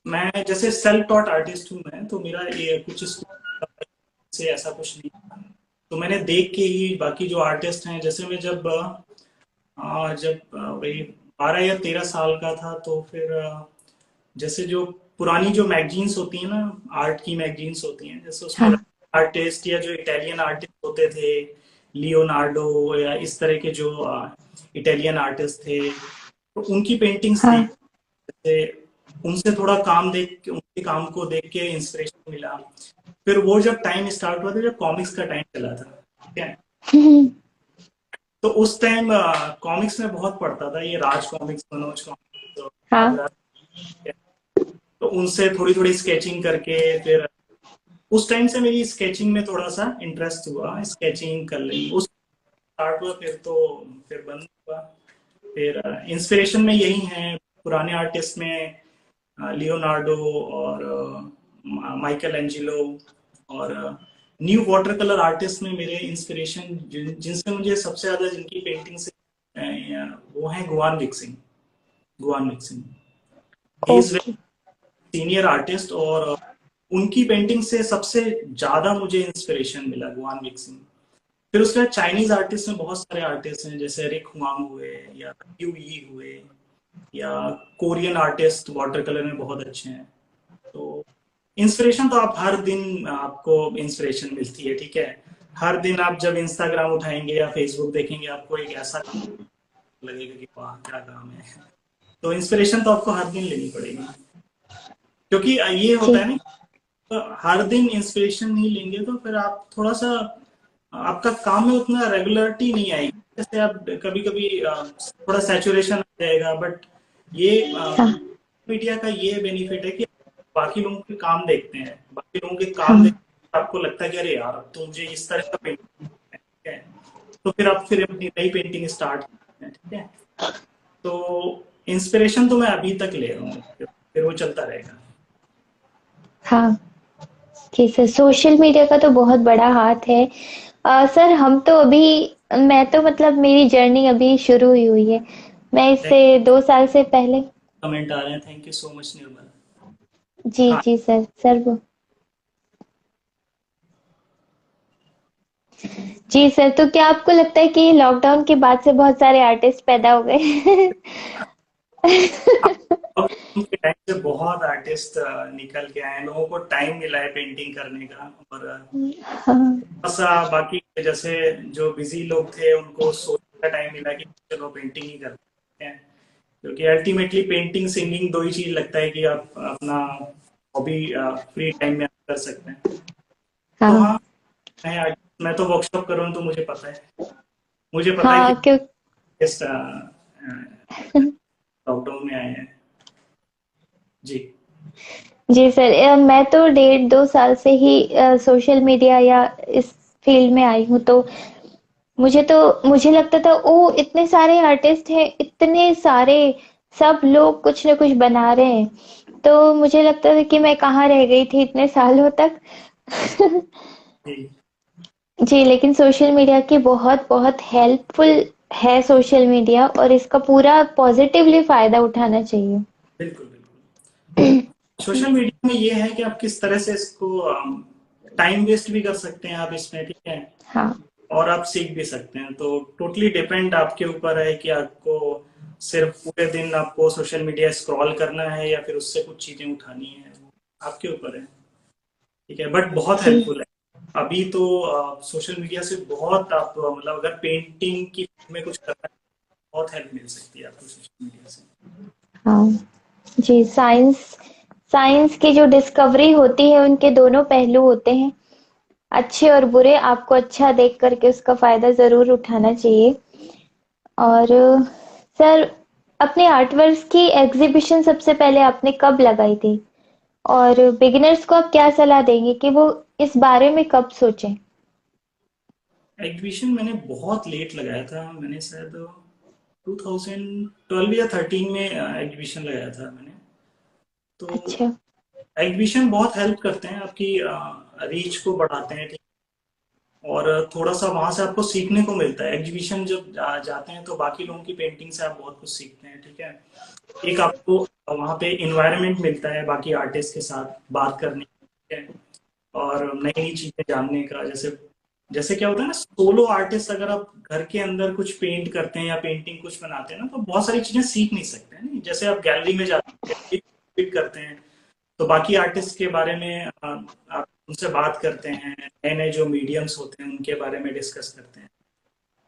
मैं जैसे सेल्फ टॉट आर्टिस्ट हूँ मैं, तो मेरा ये कुछ स्कूल से ऐसा कुछ नहीं था। तो मैंने देख के ही बाकी जो आर्टिस्ट हैं, जैसे मैं जब वही 12 या 13 साल का था, तो फिर जैसे जो पुरानी जो मैगजीन्स होती हैं ना, आर्ट की मैगजीन्स होती हैं, जैसे उसमें हाँ आर्टिस्ट या जो इटालियन आर्टिस्ट होते थे, लियोनार्डो या इस तरह के जो इटालियन आर्टिस्ट थे, तो उनकी पेंटिंग्स हाँ। देखते, उनसे थोड़ा काम देख के, उनके काम को देख के इंस्पिरेशन मिला। फिर वो जब टाइम स्टार्ट हुआ था, जब कॉमिक्स का टाइम चला था, ठीक है, हम्म, तो उस टाइम कॉमिक्स में बहुत पढ़ता था, ये राज कॉमिक्स, मनोज कॉमिक्स, हाँ आगरा, तो उनसे थोड़ी थोड़ी स्केचिंग करके, फिर उस टाइम से मेरी स्केचिंग में थोड़ा सा इंटरेस्ट हुआ, स्केचिंग कर ली, उस स्टार्ट हुआ, फिर तो फिर बंद हुआ। फिर इंस्पिरेशन में यही है, पुराने आर्टिस्ट में लियोनार्डो और माइकल एंजिलो, और न्यू वाटर कलर आर्टिस्ट में मेरे इंस्पिरेशन जिनसे मुझे सबसे ज्यादा, जिनकी पेंटिंग से वो है Guan Weixing. Guan Weixing, he is okay. Senior artist, और उनकी पेंटिंग से सबसे ज्यादा मुझे इंस्पिरेशन मिला, गुआन विक्सिंग। फिर उसके बाद चाइनीज आर्टिस्ट में बहुत सारे आर्टिस्ट हैं, जैसे रिक हुआंग हुए, या यू यी हुए, या कोरियन आर्टिस्ट वाटर कलर में बहुत अच्छे हैं। तो इंस्पिरेशन तो आप हर दिन, आपको इंस्पिरेशन मिलती है, ठीक है। हर दिन आप जब इंस्टाग्राम उठाएंगे या फेसबुक देखेंगे, आपको एक ऐसा लगेगा कि वाह क्या काम है। तो इंस्पिरेशन तो आपको हर दिन लेनी पड़ेगी, क्योंकि ये होता जी। है ना, तो हर दिन इंस्पिरेशन नहीं लेंगे तो फिर आप थोड़ा सा, आपका काम में उतना रेगुलरिटी नहीं आएगी, जैसे आप कभी कभी थोड़ा सैचुरेशन आ जाएगा। बट ये हाँ मीडिया का ये बेनिफिट है कि बाकी लोगों के काम देखते हैं, बाकी लोगों के काम देख हाँ के आपको लगता है कि अरे यार, अब तो मुझे इस तरह का पेंटिंग है, तो फिर आप फिर अपनी नई पेंटिंग स्टार्ट करते हैं, ठीक है। तो इंस्पिरेशन तो मैं अभी तक ले रहा हूँ, फिर वो चलता रहेगा। हाँ। जी सर, सोशल मीडिया का तो बहुत बड़ा हाथ है। सर हम तो अभी, मैं तो मतलब मेरी जर्नी अभी शुरू हुई हुई है। मैं इससे 2 साल से पहले। कमेंट आ रहे हैं, थैंक यू सो मच निर्मल। जी हाँ, जी सर, सर वो। जी सर, तो क्या आपको लगता है कि लॉकडाउन के बाद से बहुत सारे आर्टिस्ट पैदा हो गए? लॉकडाउन के टाइम से बहुत आर्टिस्ट निकल के आए हैं, लोगों को टाइम मिला है पेंटिंग करने का, और हाँ सा बाकी जैसे जो बिजी लोग थे, उनको सोचने का टाइम मिला कि चलो पेंटिंग ही करते हैं। क्योंकि अल्टीमेटली पेंटिंग, सिंगिंग, दो ही चीज लगता है कि आप अपना हॉबी फ्री टाइम में आप कर सकते हैं। तो हाँ हाँ, मैं तो वर्कशॉप कर रहा हूँ, तो मुझे पता है, मुझे पता है कि हाँ। क्यों? गेस्ट लॉकडाउन में आए हैं। जी। जी सर, मैं तो 1.5 2 साल से ही सोशल मीडिया या इस फील्ड में आई हूँ, तो मुझे लगता था ओ इतने सारे आर्टिस्ट हैं, इतने सारे, सब लोग कुछ ना कुछ बना रहे हैं, तो मुझे लगता था कि मैं कहाँ रह गई थी इतने सालों तक। जी जी, लेकिन सोशल मीडिया की बहुत बहुत हेल्पफुल है सोशल मीडिया, और इसका पूरा पॉजिटिवली फायदा उठाना चाहिए। बिल्कुल बिल्कुल। सोशल मीडिया में ये है कि आप किस तरह से इसको टाइम वेस्ट भी कर सकते हैं आप इसमें, ठीक है, हाँ और आप सीख भी सकते हैं। तो टोटली डिपेंड आपके ऊपर है कि आपको सिर्फ पूरे दिन आपको सोशल मीडिया स्क्रॉल करना है, या फिर उससे कुछ चीजें उठानी है, वो आपके ऊपर है, ठीक है। बट बहुत जी हेल्पफुल है अभी तो, सोशल मीडिया से बहुत आप मतलब अगर पेंटिंग की फील्ड में कुछ करना है, बहुत हेल्प मिल सकती है आपको सोशल मीडिया से। हाँ। जी, साइंस साइंस की जो डिस्कवरी होती है उनके दोनों पहलू होते हैं, अच्छे और बुरे। आपको अच्छा देख करके उसका फायदा जरूर उठाना चाहिए। और सर, अपने आर्टवर्क्स की एग्जीबिशन सबसे पहले आपने कब लगाई थी, और बिगिनर्स को आप क्या सलाह देंगे कि वो इस बारे में कब सोचें? एग्जीबिशन मैंने बहुत लेट लगाया था, मैंने शायद 2012 या 13 में एग्जीबिशन लगाया था मैंने। तो अच्छा। एग्जीबिशन बहुत हेल्प करते हैं, आपकी रीच को बढ़ाते हैं, ठीक है? और थोड़ा सा वहां से आपको सीखने को मिलता है। एग्जीबिशन जब जाते हैं तो बाकी लोगों की पेंटिंग से आप बहुत कुछ सीखते हैं, ठीक है। एक आपको वहां पे इन्वायरमेंट मिलता है बाकी आर्टिस्ट के साथ बात करने, ठीक है, और नई नई चीजें जानने का। जैसे जैसे क्या होता है ना, सोलो आर्टिस्ट अगर आप घर के अंदर कुछ पेंट करते हैं या पेंटिंग कुछ बनाते हैं ना, तो बहुत सारी चीजें सीख नहीं सकते हैं, नहीं? जैसे आप गैलरी में जाते हैं, करते हैं, तो बाकी आर्टिस्ट के बारे में आप उनसे बात करते हैं, नए नए जो मीडियम्स होते हैं उनके बारे में डिस्कस करते हैं।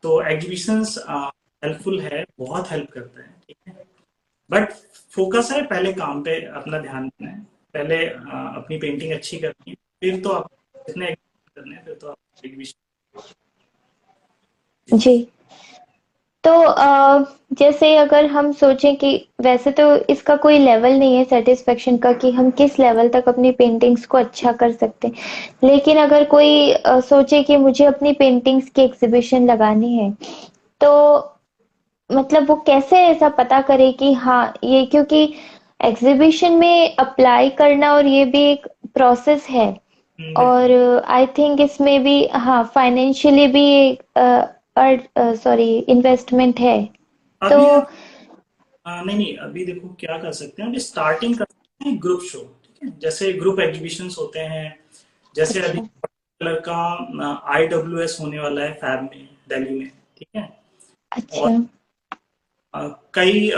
तो एग्जीबिशंस हेल्पफुल है, बहुत हेल्प करता है, ठीक है। बट फोकस है पहले काम पे अपना ध्यान देना है, पहले अपनी पेंटिंग अच्छी करनी है, फिर तो आप जितने exhibition करने हैं फिर तो आप एग्जीबिशन। जी। तो जैसे अगर हम सोचें कि वैसे तो इसका कोई लेवल नहीं है सेटिस्फेक्शन का कि हम किस लेवल तक अपनी पेंटिंग्स को अच्छा कर सकते हैं, लेकिन अगर कोई सोचे कि मुझे अपनी पेंटिंग्स की एग्जीबिशन लगानी है, तो मतलब वो कैसे ऐसा पता करे कि हाँ ये, क्योंकि एग्जीबिशन में अप्लाई करना और ये भी एक प्रोसेस है, और बिल्कुल। आई थिंक इसमें भी हाँ फाइनेंशियली भी सॉरी इन्वेस्टमेंट है। तो अभी आप नहीं नहीं, अभी देखो क्या कर सकते हैं, अभी स्टार्टिंग कर सकते हैं ग्रुप शो, ठीक है, जैसे ग्रुप एग्जीबिशंस होते हैं। जैसे अभी अच्छा। कलर का IWS होने वाला है फैब में, दिल्ली में, ठीक है। और अच्छा। कई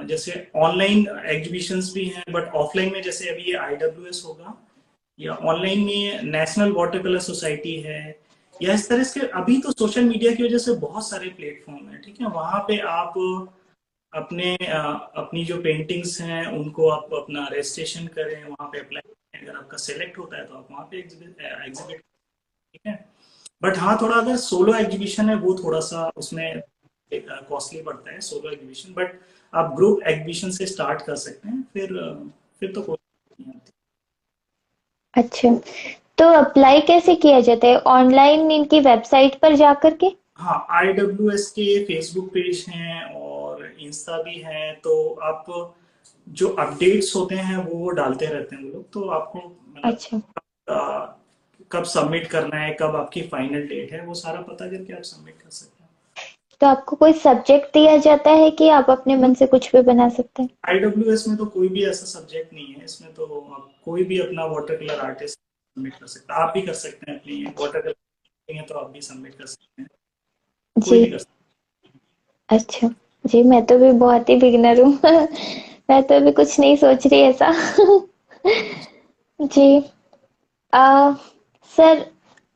जैसे ऑनलाइन एग्जीबिशंस भी हैं, बट ऑफलाइन में जैसे अभी ये IWS होगा, या ऑनलाइन में नेशनल वाटर कलर सोसाइटी है, या इस तरह से। अभी तो सोशल मीडिया की वजह से बहुत सारे प्लेटफॉर्म है, ठीक है, वहां पे आप अपनी जो पेंटिंग्स हैं उनको आप अपना रजिस्ट्रेशन करें, वहां पे अप्लाई करें, अगर आपका सेलेक्ट होता है तो आप वहां पे एग्जिबिट, ठीक है। बट हाँ, थोड़ा अगर सोलो एग्जीबिशन है वो थोड़ा सा उसमें कॉस्टली पड़ता है सोलो एग्जीबिशन, बट आप ग्रुप एग्जीबिशन से स्टार्ट कर सकते हैं, फिर तो कोई नहीं आती। अच्छा, तो अप्लाई कैसे किया जाता है? ऑनलाइन इनकी वेबसाइट पर जाकर के? हाँ, IWS के फेसबुक पेज हैं और इंस्टा भी है, तो आप जो अपडेट्स होते हैं वो डालते रहते हैं वो लोग, तो आपको मतलब अच्छा, अ, कब सबमिट करना है, कब आपकी फाइनल डेट है, वो सारा पता करके आप सबमिट कर सकते हैं। तो आपको कोई सब्जेक्ट दिया जाता है कि आप अपने मन से कुछ भी बना सकते हैं? IWS में तो कोई भी ऐसा सब्जेक्ट नहीं है, इसमें तो आप कोई भी अपना वाटर कलर आर्टिस्ट सबमिट कर सकता है, आप भी कर सकते हैं अपनी वाटर कलर है तो आप भी सबमिट कर सकते हैं, कोई जी। भी कर सकता अच्छा। जी, मैं तो भी बहुत ही बिगिनर हूँ। मैं तो अभी कुछ नहीं सोच रही ऐसा। जी। आ, सर,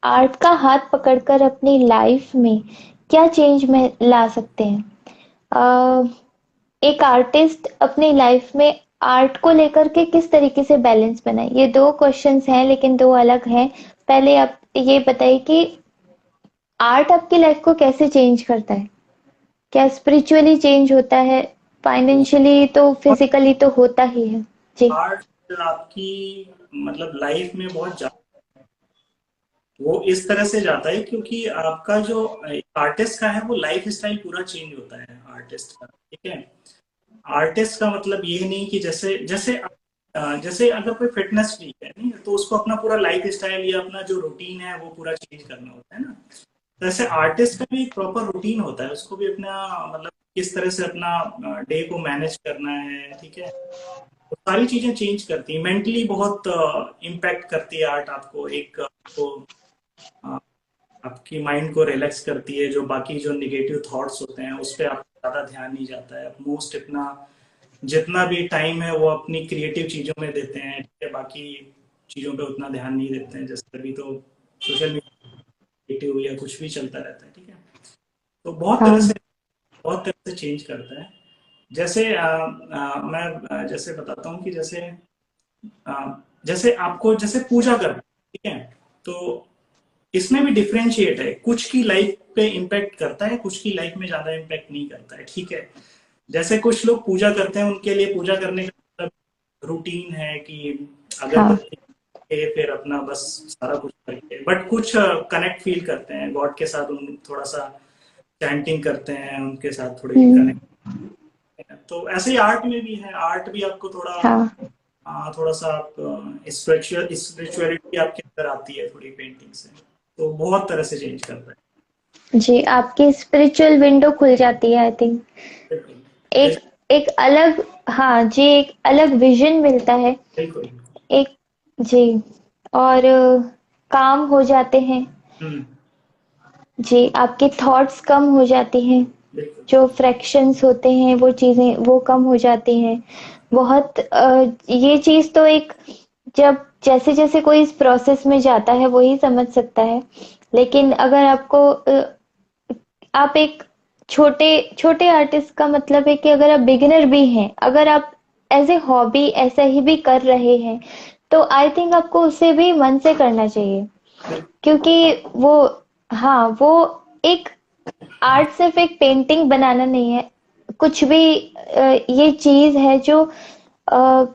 आर्ट का हाथ पकड़कर अपनी लाइफ में क्या चेंज में ला सकते हैं? आ, एक आर्टिस्ट अपनी लाइफ में आर्ट को लेकर के किस तरीके से बैलेंस बनाए? ये दो क्वेश्चंस हैं लेकिन दो अलग हैं। पहले आप ये बताइए कि आर्ट आपकी लाइफ को कैसे चेंज करता है? क्या स्पिरिचुअली चेंज होता है? है। फाइनेंशियली तो फिजिकली तो होता ही है। जी। आर्ट आपकी मतलब लाइफ में बहुत वो इस तरह से जाता है क्योंकि आपका जो आर्टिस्ट का है वो लाइफ स्टाइल पूरा चेंज होता है आर्टिस्ट का, ठीक है। आर्टिस्ट का मतलब ये नहीं कि जैसे जैसे जैसे अगर कोई फिटनेस फ्रीक है नहीं तो उसको अपना पूरा लाइफ स्टाइल या अपना जो रूटीन है वो पूरा चेंज करना होता है ना। तो ऐसे आर्टिस्ट का भी एक प्रॉपर रूटीन होता है, उसको भी अपना मतलब किस तरह से अपना डे को मैनेज करना है, ठीक है। तो सारी चीजें चेंज करती है, मेंटली बहुत इम्पैक्ट करती है आर्ट आपको, एक आपको आपकी माइंड को रिलैक्स करती है, जो बाकी जो निगेटिव थॉट्स होते हैं उस पर आपका ज्यादा ध्यान नहीं जाता है, आप मोस्ट इतना जितना भी टाइम है वो अपनी क्रिएटिव चीजों में देते हैं, ठीक है, बाकी चीजों पे उतना ध्यान नहीं देते हैं, जैसे अभी तो सोशल मीडिया या कुछ भी चलता रहता है, ठीक है। तो हाँ। बहुत तरह से चेंज करता है। जैसे मैं जैसे बताता हूँ कि जैसे जैसे आपको जैसे पूजा करना, ठीक है, तो इसमें भी डिफरेंशिएट है, कुछ की लाइफ पे इम्पैक्ट करता है, कुछ की लाइफ में ज्यादा इम्पैक्ट नहीं करता है, ठीक है। जैसे कुछ लोग पूजा करते हैं, उनके लिए पूजा करने का मतलब रूटीन है कि हाँ। अगरबत्ती के फिर अपना बस सारा कुछ करके, बट कुछ कनेक्ट फील करते हैं गॉड के साथ, उन थोड़ा सा चैंटिंग करते हैं, उनके साथ थोड़ी हम्म। कनेक्ट। तो ऐसे ही आर्ट में भी है, आर्ट भी आपको थोड़ा हाँ। थोड़ा सा आप स्पिरिचुअलिटी आपके अंदर आती है थोड़ी पेंटिंग से, तो बहुत तरह से चेंज करता है। जी, आपकी स्पिरिचुअल विंडो खुल जाती है आई थिंक। बिल्कुल एक बिल्कुल एक अलग, हाँ जी, एक अलग विजन मिलता है। बिल्कुल। एक, जी, और काम हो जाते हैं। हम्म। जी, आपके थॉट्स कम हो जाती हैं। बिल्कुल जो फ्रैक्शंस होते हैं वो चीज़ें वो कम हो जाती हैं। बहुत ये चीज तो एक, जब जैसे जैसे कोई इस प्रोसेस में जाता है वही समझ सकता है। लेकिन अगर आपको आप एक छोटे छोटे आर्टिस्ट का मतलब है कि अगर आप बिगिनर भी हैं, अगर आप एज ए हॉबी ऐसा ही भी कर रहे हैं, तो आई थिंक आपको उसे भी मन से करना चाहिए। बिल्कुल। क्योंकि वो, हाँ, वो एक आर्ट सिर्फ एक पेंटिंग बनाना नहीं है, कुछ भी ये चीज है जो अ,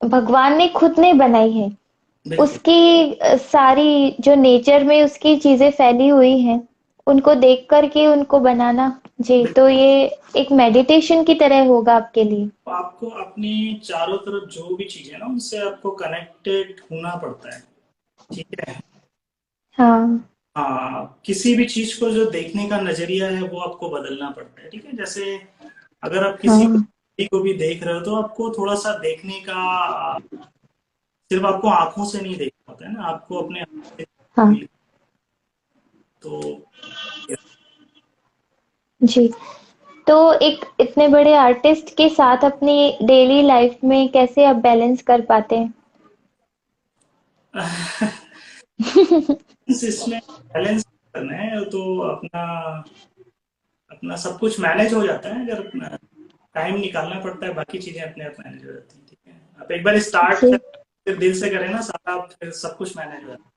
भगवान ने खुद ने बनाई है। बिल्कुल। उसकी सारी जो नेचर में उसकी चीजें फैली हुई हैं, उनको देख कर के उनको बनाना, जी, बिल्कुल। तो ये एक मेडिटेशन की तरह होगा आपके लिए। आपको अपनी चारों तरफ जो भी चीजें है ना उनसे आपको कनेक्टेड होना पड़ता है। ठीक है। हाँ। हाँ, किसी भी चीज को जो देखने का नजरिया है वो आपको बदलना पड़ता है। ठीक है, जैसे अगर आप किसी हाँ। को भी देख रहे हो तो आपको थोड़ा सा देखने का, सिर्फ आपको आंखों से नहीं देखना होता है ना, आपको अपने हाथ से हाँ। भी। तो जी। तो एक इतने बड़े आर्टिस्ट के साथ अपनी डेली लाइफ में कैसे आप बैलेंस कर पाते हैं? इसमें बैलेंस करना है तो अपना अपना सब कुछ मैनेज हो जाता है, अगर अपना टाइम निकालना पड़ता है, बाकी चीजें अपने आप मैनेज हो जाती हैं। ठीक है, आप एक बार स्टार्ट कर, जी। फिर दिल से करें ना सारा, फिर सब कुछ मैनेज हो जाता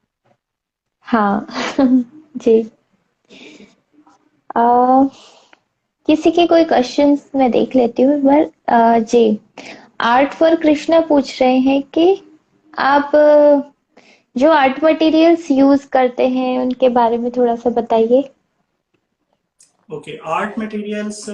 हाँ। जी। आ, किसी के कोई क्वेश्चंस मैं देख लेती हूँ एक बार। जी, आर्ट फॉर कृष्णा पूछ रहे हैं कि आप जो आर्ट मटेरियल्स यूज करते हैं उनके बारे में थोड़ा सा बताइए। है। ओके, आर्ट मटेरियल्स,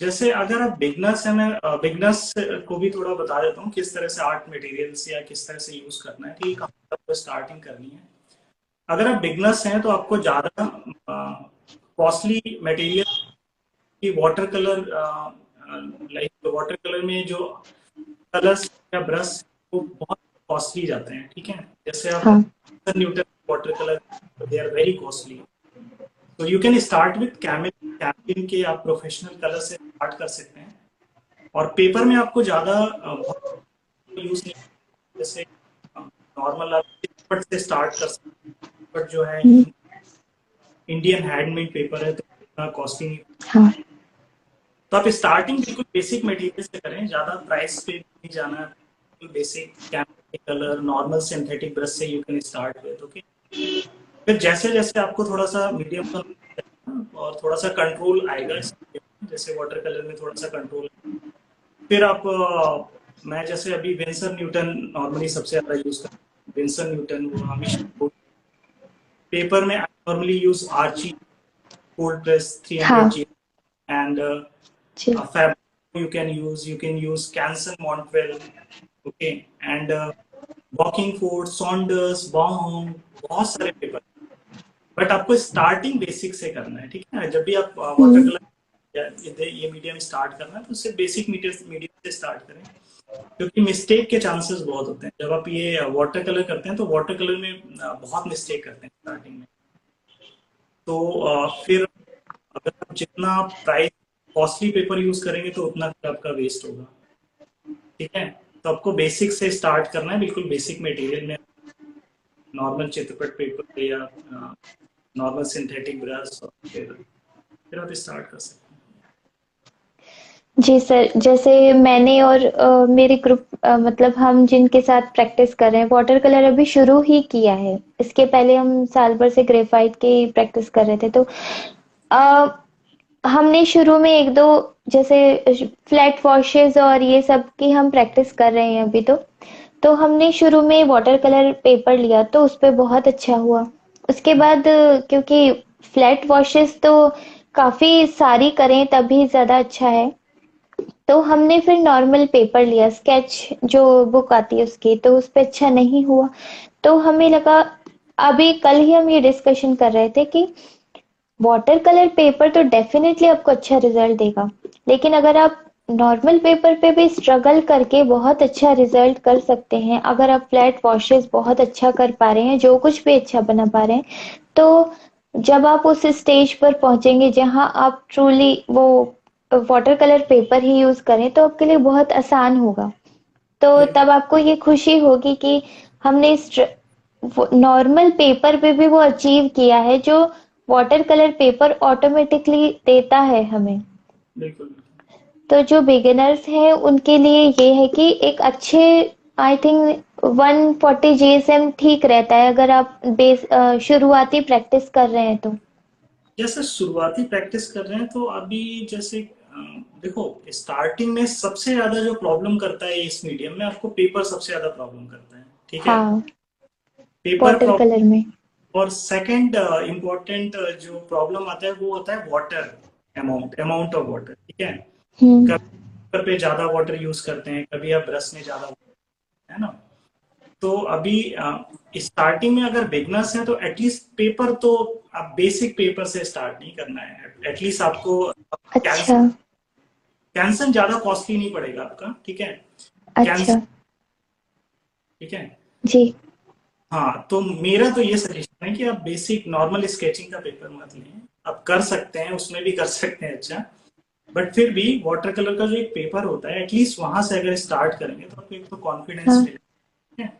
जैसे अगर आप बिगनर्स हैं, मैं बिगनर्स को भी थोड़ा बता देता हूँ किस तरह से आर्ट मटेरियल्स या किस तरह से यूज करना है कि कहाँ पर आपको स्टार्टिंग करनी है। अगर आप बिगनर्स हैं तो आपको ज्यादा कॉस्टली मटेरियल की water colour, like water colour में जो कलर्स या ब्रश, वो बहुत कॉस्टली जाते हैं। ठीक है, जैसे आप हाँ। Newton water colour, they are very costly. तो you can start with Camlin के, आप प्रोफेशनल कलर से स्टार्ट कर सकते हैं। और पेपर में आपको ज्यादा यूज नहीं, जैसे नॉर्मल आप चिटपट से स्टार्ट कर सकते हैं। बट जो है हम्म। इंडियन हैंडमेड पेपर है तो इतना कॉस्टली नहीं। हाँ। तो आप स्टार्टिंग बिल्कुल बेसिक मटेरियल से करें, ज्यादा प्राइस पे नहीं जाना। Basic Camlin colour, normal synthetic brush से you can start with. Okay, फिर जैसे जैसे आपको थोड़ा सा मीडियम का और थोड़ा सा कंट्रोल आएगा इसमें, जैसे वाटर कलर में थोड़ा सा कंट्रोल, फिर आप मैं जैसे अभी विंसर न्यूटन नॉर्मली सबसे ज्यादा यूज करता हूँ, विंसर न्यूटन हुआ, मिशन। पेपर में I normally use Arches cold press 300 हाँ। जी, एंड जी। fabric you can use Canson Montreal, okay, and Walking Ford, Saunders, Baum, बहुत सारे पेपर। बट आपको स्टार्टिंग बेसिक से करना है। ठीक है ना, जब भी आप वाटर हम्म। कलर या ये मीडियम स्टार्ट करना है तो उससे बेसिक मीडियम मीडियम से स्टार्ट करें, क्योंकि मिस्टेक के चांसेस बहुत होते हैं जब आप ये वाटर कलर करते हैं। तो वाटर कलर में बहुत मिस्टेक करते हैं स्टार्टिंग में। तो फिर अगर आप जितना प्राइस कॉस्टली पेपर यूज करेंगे तो उतना फिर आपका वेस्ट होगा। ठीक है, तो आपको बेसिक से स्टार्ट करना है, बिल्कुल बेसिक मटेरियल में, नॉर्मल चित्रपट पेपर या नॉर्मल सिंथेटिक ब्रश, और फिर आप स्टार्ट कर सकते जी सर, जैसे मैंने और मेरे ग्रुप, मतलब हम जिनके साथ प्रैक्टिस कर रहे हैं, वाटर कलर अभी शुरू ही किया है। इसके पहले हम साल भर से ग्रेफाइट की प्रैक्टिस कर रहे थे। तो अ, हमने शुरू में एक दो, जैसे फ्लैट वॉशेस और ये सब की हम प्रैक्टिस कर रहे हैं अभी। तो हमने शुरू में वाटर कलर पेपर लिया तो उस पे बहुत अच्छा हुआ। उसके बाद क्योंकि फ्लैट वॉशेस तो काफी सारी करें तभी ज्यादा अच्छा है, तो हमने फिर नॉर्मल पेपर लिया, स्केच जो बुक आती है उसकी, तो उस पे अच्छा नहीं हुआ। तो हमें लगा, अभी कल ही हम ये डिस्कशन कर रहे थे कि वाटर कलर पेपर तो डेफिनेटली आपको अच्छा रिजल्ट देगा, लेकिन अगर आप नॉर्मल पेपर पे भी स्ट्रगल करके बहुत अच्छा रिजल्ट कर सकते हैं, अगर आप फ्लैट वॉशेस बहुत अच्छा कर पा रहे हैं, जो कुछ भी अच्छा बना पा रहे हैं, तो जब आप उस स्टेज पर पहुंचेंगे जहां आप ट्रूली वो वाटर कलर पेपर ही यूज करें तो आपके लिए बहुत आसान होगा। तो बिल्कुल। तब आपको ये खुशी होगी कि हमने नॉर्मल पेपर पे भी वो अचीव किया है जो वाटर कलर पेपर ऑटोमेटिकली देता है हमें। बिल्कुल। तो जो बिगिनर्स हैं उनके लिए ये है कि एक अच्छे, आई थिंक 140 जीएसएम ठीक रहता है अगर आप शुरुआती प्रैक्टिस कर रहे हैं तो। जैसे शुरुआती प्रैक्टिस कर रहे हैं तो अभी जैसे देखो, स्टार्टिंग में सबसे ज्यादा जो प्रॉब्लम करता है इस मीडियम में, आपको पेपर सबसे ज्यादा प्रॉब्लम करता है, ठीक है। हाँ, पेपर वाटर प्रॉब्लम। कलर में। और सेकंड इम्पोर्टेंट जो प्रॉब्लम आता है वो होता है water amount, amount of water, ठीक है। हम्म। कभी पेपर पे ज्यादा वाटर यूज करते हैं, कभी आप ब्रश में ज्यादा, है ना। तो अभी स्टार्टिंग में अगर बिगनर्स हैं तो एटलीस्ट पेपर तो, आप बेसिक पेपर से स्टार्ट नहीं करना है। एटलीस्ट आपको अच्छा। कैंसन ज्यादा कॉस्टली नहीं पड़ेगा आपका, ठीक है। कैंसन, अच्छा। ठीक है। जी। हाँ, तो मेरा तो ये सजेशन है कि आप बेसिक नॉर्मल स्केचिंग का पेपर मत लें। आप कर सकते हैं, उसमें भी कर सकते हैं, अच्छा। बट फिर भी वाटर कलर का जो एक पेपर होता है, एटलीस्ट वहां से अगर स्टार्ट करेंगे तो आपको एक तो कॉन्फिडेंस हाँ। मिलेगा, ठीक है।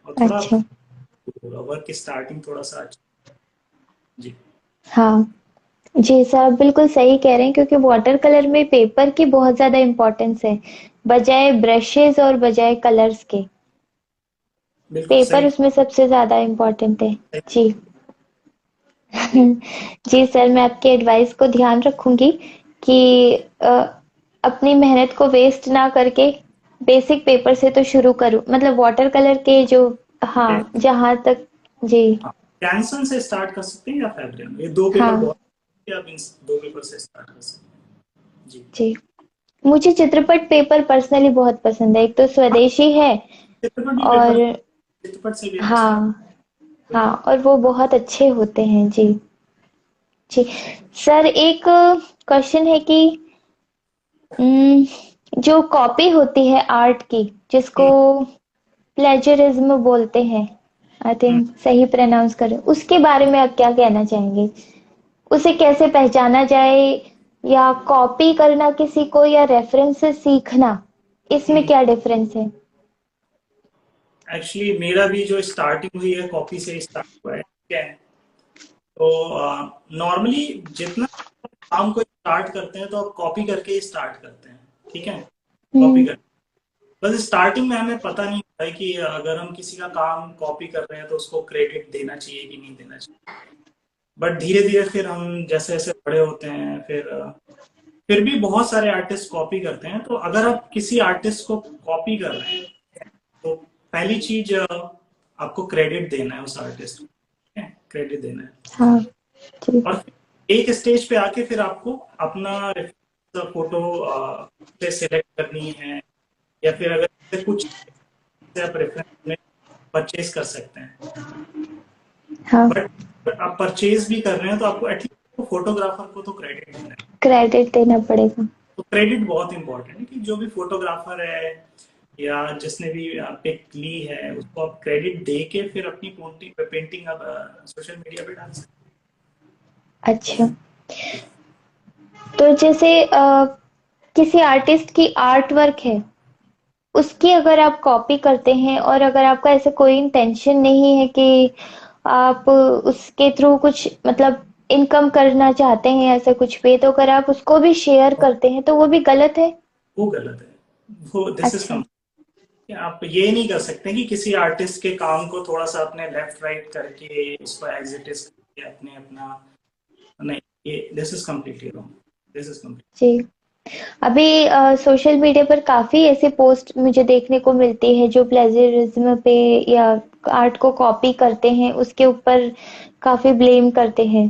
और थोड़ा अच्छा। वर्क स्टार्टिंग थोड़ा सा अच्छा। जी। हाँ। जी सर, आप बिल्कुल सही कह रहे हैं क्योंकि वाटर कलर में पेपर की बहुत ज़्यादा इम्पोर्टेंस है, बजाय ब्रशेज़ और बजाय कलर्स के। बिल्कुल पेपर सही। उसमें सबसे ज़्यादा इम्पोर्टेंट है। सही। जी। जी। जी सर, मैं आपकी एडवाइस को ध्यान रखूंगी कि अ, अपनी मेहनत को वेस्ट ना करके बेसिक पेपर से तो शुरू करूं, मतलब वाटर कलर के जो, हाँ, जहाँ तक। जी। हाँ, कैंसन से स्टार्ट कर सकते हैं या फैब्रिन, ये दो पेपर हाँ। बहुत, आप इन दो पेपर से स्टार्ट कर सकते हैं। जी। जी। मुझे चित्रपट पेपर पर्सनली बहुत पसंद है, एक तो हाँ, स्वदेशी है चित्रपट भी पेपर, और चित्रपट से भी आप स्टार्ट। हाँ, हाँ, बिल्कुल। और वो बहुत अच्छे होते हैं। जी। जी सर, एक क्वेश्चन है कि जो कॉपी होती है आर्ट की, जिसको हम्म। प्लेजरिज्म बोलते हैं, आई हम्म। थिंक सही प्रोनाउंस करें, उसके बारे में आप क्या कहना चाहेंगे? उसे कैसे पहचाना जाए, या कॉपी करना किसी को, या रेफरेंस से सीखना, इसमें क्या डिफरेंस है? एक्चुअली मेरा भी जो स्टार्टिंग हुई है कॉपी से स्टार्ट हुआ है, ठीक है। तो नॉर्मली जितना काम को स्टार्ट करते हैं तो आप कॉपी करके ही स्टार्ट करते हैं, ठीक है। कॉपी हम्म। कर, बस स्टार्टिंग में हमें पता नहीं होता है कि अगर हम किसी का काम कॉपी कर रहे हैं तो उसको क्रेडिट देना चाहिए कि नहीं देना चाहिए। बट धीरे धीरे फिर हम जैसे जैसे बड़े होते हैं, फिर भी बहुत सारे आर्टिस्ट कॉपी करते हैं। तो अगर आप किसी आर्टिस्ट को कॉपी कर रहे हैं तो पहली चीज, आपको क्रेडिट देना है उस आर्टिस्ट को, ठीक है, क्रेडिट देना है। हाँ। जी। और फिर एक स्टेज पे आके फिर आपको अपना फोटो से सिलेक्ट करनी है, या फिर अगर कुछ से आप रेफरेंस में परचेज कर सकते हैं। हाँ। बट आप परचेज भी कर रहे हैं तो आपको एटलीस्ट फोटोग्राफर को तो क्रेडिट देना है। क्रेडिट देना पड़ेगा। तो क्रेडिट बहुत इंपॉर्टेंट है कि जो भी फोटोग्राफर है या जिसने भी पिक ली है उसको आप क्रेडिट दे के फिर अपनी पेंटिंग पेंटिंग आप सोशल मीडिया पे डाल सकते अच्छा। तो जैसे किसी आर्टिस्ट की आर्ट वर्क है, उसकी अगर आप कॉपी करते हैं और अगर आपका ऐसा कोई इंटेंशन नहीं है कि आप उसके थ्रू कुछ, मतलब इनकम करना चाहते हैं ऐसा कुछ भी, तो अगर आप उसको भी शेयर हैं। करते हैं तो वो भी गलत है? वो गलत है, वो दिस इज अच्छा। कम। आप ये नहीं कर सकते कि किसी आर्टिस्ट के काम को थोड़ा सा अपने लेफ्ट राइट करके उसको एग्जिटिस करके अपने अपना, नहीं, ये this is completely wrong, this is complete. जी। अभी सोशल मीडिया पर काफी ऐसे पोस्ट मुझे देखने को मिलती है जो प्लेजरिज्म पे या आर्ट को कॉपी करते हैं, उसके ऊपर काफी ब्लेम करते हैं।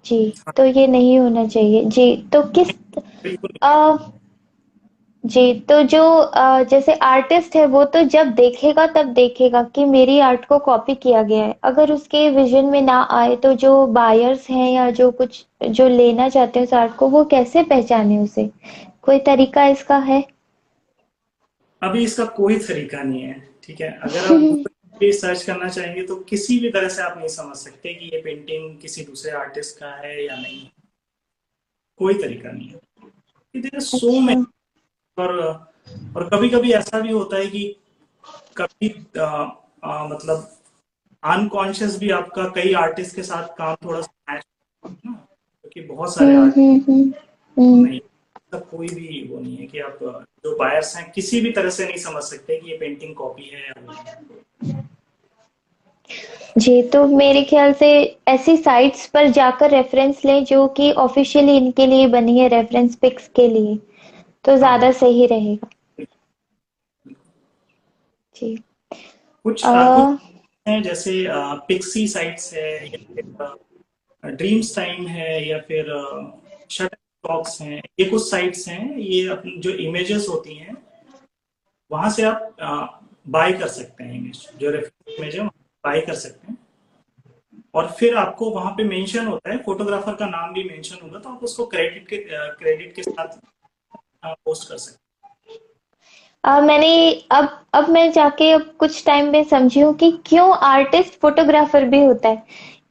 जी। तो ये नहीं होना चाहिए। जी। तो किस बिल्कुल। अ, जी, तो जो जैसे आर्टिस्ट है वो तो जब देखेगा तब देखेगा कि मेरी आर्ट को कॉपी किया गया है, अगर उसके विजन में ना आए तो जो बायर्स हैं या जो कुछ जो लेना चाहते हैं उस आर्ट को, वो कैसे पहचाने उसे? कोई तरीका इसका है? अभी इसका कोई तरीका नहीं है, ठीक है। अगर आप गूगल पे सर्च करना चाहेंगे तो किसी भी तरह से आप नहीं समझ सकते कि ये पेंटिंग किसी दूसरे आर्टिस्ट का है या नहीं है। कोई तरीका नहीं है। देयर सो अच्छा। मेनी। और कभी कभी ऐसा भी होता है कि कभी मतलब अनकॉन्शियस भी आपका कई आर्टिस्ट के साथ काम थोड़ा सा मैच ना, क्योंकि बहुत सारे आर्टिस्ट हम्म। नहीं, तब कोई भी वो नहीं है कि आप जो बायर्स हैं किसी भी तरह से नहीं समझ सकते कि ये पेंटिंग कॉपी है या वो है। जी, तो मेरे ख्याल से ऐसी साइट्स पर जाकर रेफरेंस लें जो कि ऑफिशियली इनके लिए बनी है, रेफरेंस पिक्स के लिए, तो हाँ ज़्यादा सही रहेगा। जी। कुछ अ, हैं जैसे पिक्सी साइट्स है, या फिर ड्रीम्स टाइम है, या फिर शटर बॉक्स हैं। ये कुछ साइट्स हैं, ये अपनी जो इमेजेस होती हैं वहां से आप बाय कर सकते हैं। इमेज जो रेफरेंस इमेज है बाय कर सकते हैं, और फिर आपको वहां पे मेंशन होता है, फोटोग्राफर का नाम भी मेंशन होगा, तो आप उसको क्रेडिट के साथ पोस्ट कर सकते मैंने अब मैं जाके अब कुछ टाइम में समझी हूँ कि क्यों आर्टिस्ट फोटोग्राफर भी होता है,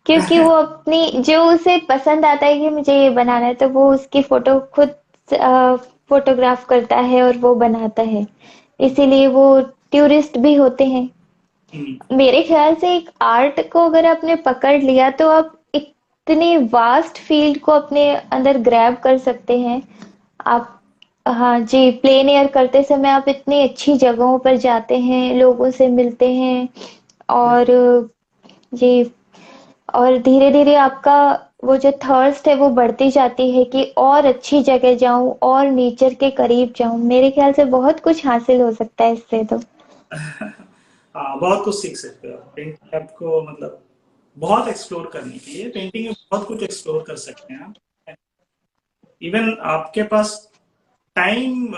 क्योंकि वो हैं। अपनी जो उसे पसंद आता है कि मुझे ये बनाना है, तो वो उसकी फोटो खुद फोटोग्राफ करता है और वो बनाता है, इसीलिए वो टूरिस्ट भी होते हैं। मेरे ख्याल से एक आर्ट को अगर आपने पकड़ लिया तो आप इतने वास्ट फील्ड को अपने अंदर ग्रैब कर सकते हैं आप। हाँ जी, प्लेन एयर करते समय आप इतनी अच्छी जगहों पर जाते हैं, लोगों से मिलते हैं, और बिल्कुल। जी, और धीरे धीरे आपका वो जो थर्स्ट है वो बढ़ती जाती है कि और अच्छी जगह जाऊं और नेचर के करीब जाऊं। मेरे ख्याल से बहुत कुछ हासिल हो सकता है इससे तो। हाँ, बहुत कुछ सीख सकते हो आप। पेंटिंग आपको मतलब बहुत एक्सप्लोर करने के लिए, पेंटिंग में बहुत कुछ एक्सप्लोर कर सकते हैं आप। इवन आपके पास टाइम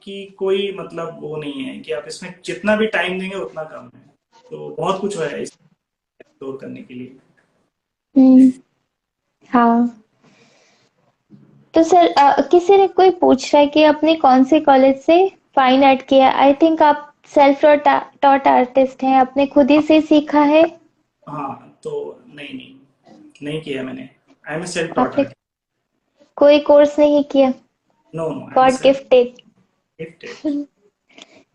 की कोई मतलब वो नहीं है कि आप इसमें जितना भी टाइम देंगे उतना कम है। तो बहुत कुछ है इस एक्सप्लोर करने के लिए। हम्म। जी। हाँ, तो सर किसी ने कोई पूछ रहा है कि आपने कौन से कॉलेज से फाइन आर्ट किया। आई थिंक आप सेल्फ टॉट आर्टिस्ट हैं, आपने खुद ही से सीखा है। हाँ, तो नहीं नहीं नहीं किया मैंने। I am a self taught आपने आर्टिस्ट। कोई कोर्स नहीं किया। No no, I am a god self gifted. Gifted.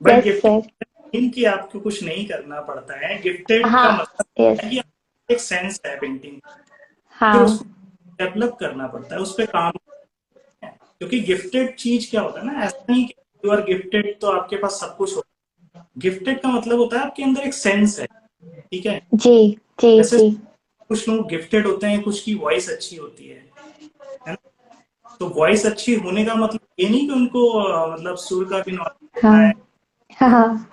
But yes gifted sir. कि आपको कुछ नहीं करना पड़ता है। गिफ्टेड का हाँ। मतलब यस। है कि आपको एक सेंस है पेंटिंग, फिर हाँ। उसको डेवलप करना पड़ता है, उस पर काम है। क्योंकि गिफ्टेड चीज क्या होता है ना, ऐसा नहीं कि यू आर गिफ्टेड तो आपके पास सब कुछ होता है। गिफ्टेड का मतलब होता है आपके अंदर एक सेंस है। ठीक है। जी जी जैसे जी। कुछ लोग गिफ्टेड होते हैं, कुछ की वॉइस अच्छी होती है ना? तो वॉइस अच्छी होने का मतलब ये नहीं कि उनको मतलब सुर का भी नॉलेज हाँ होता है। हाँ हाँ।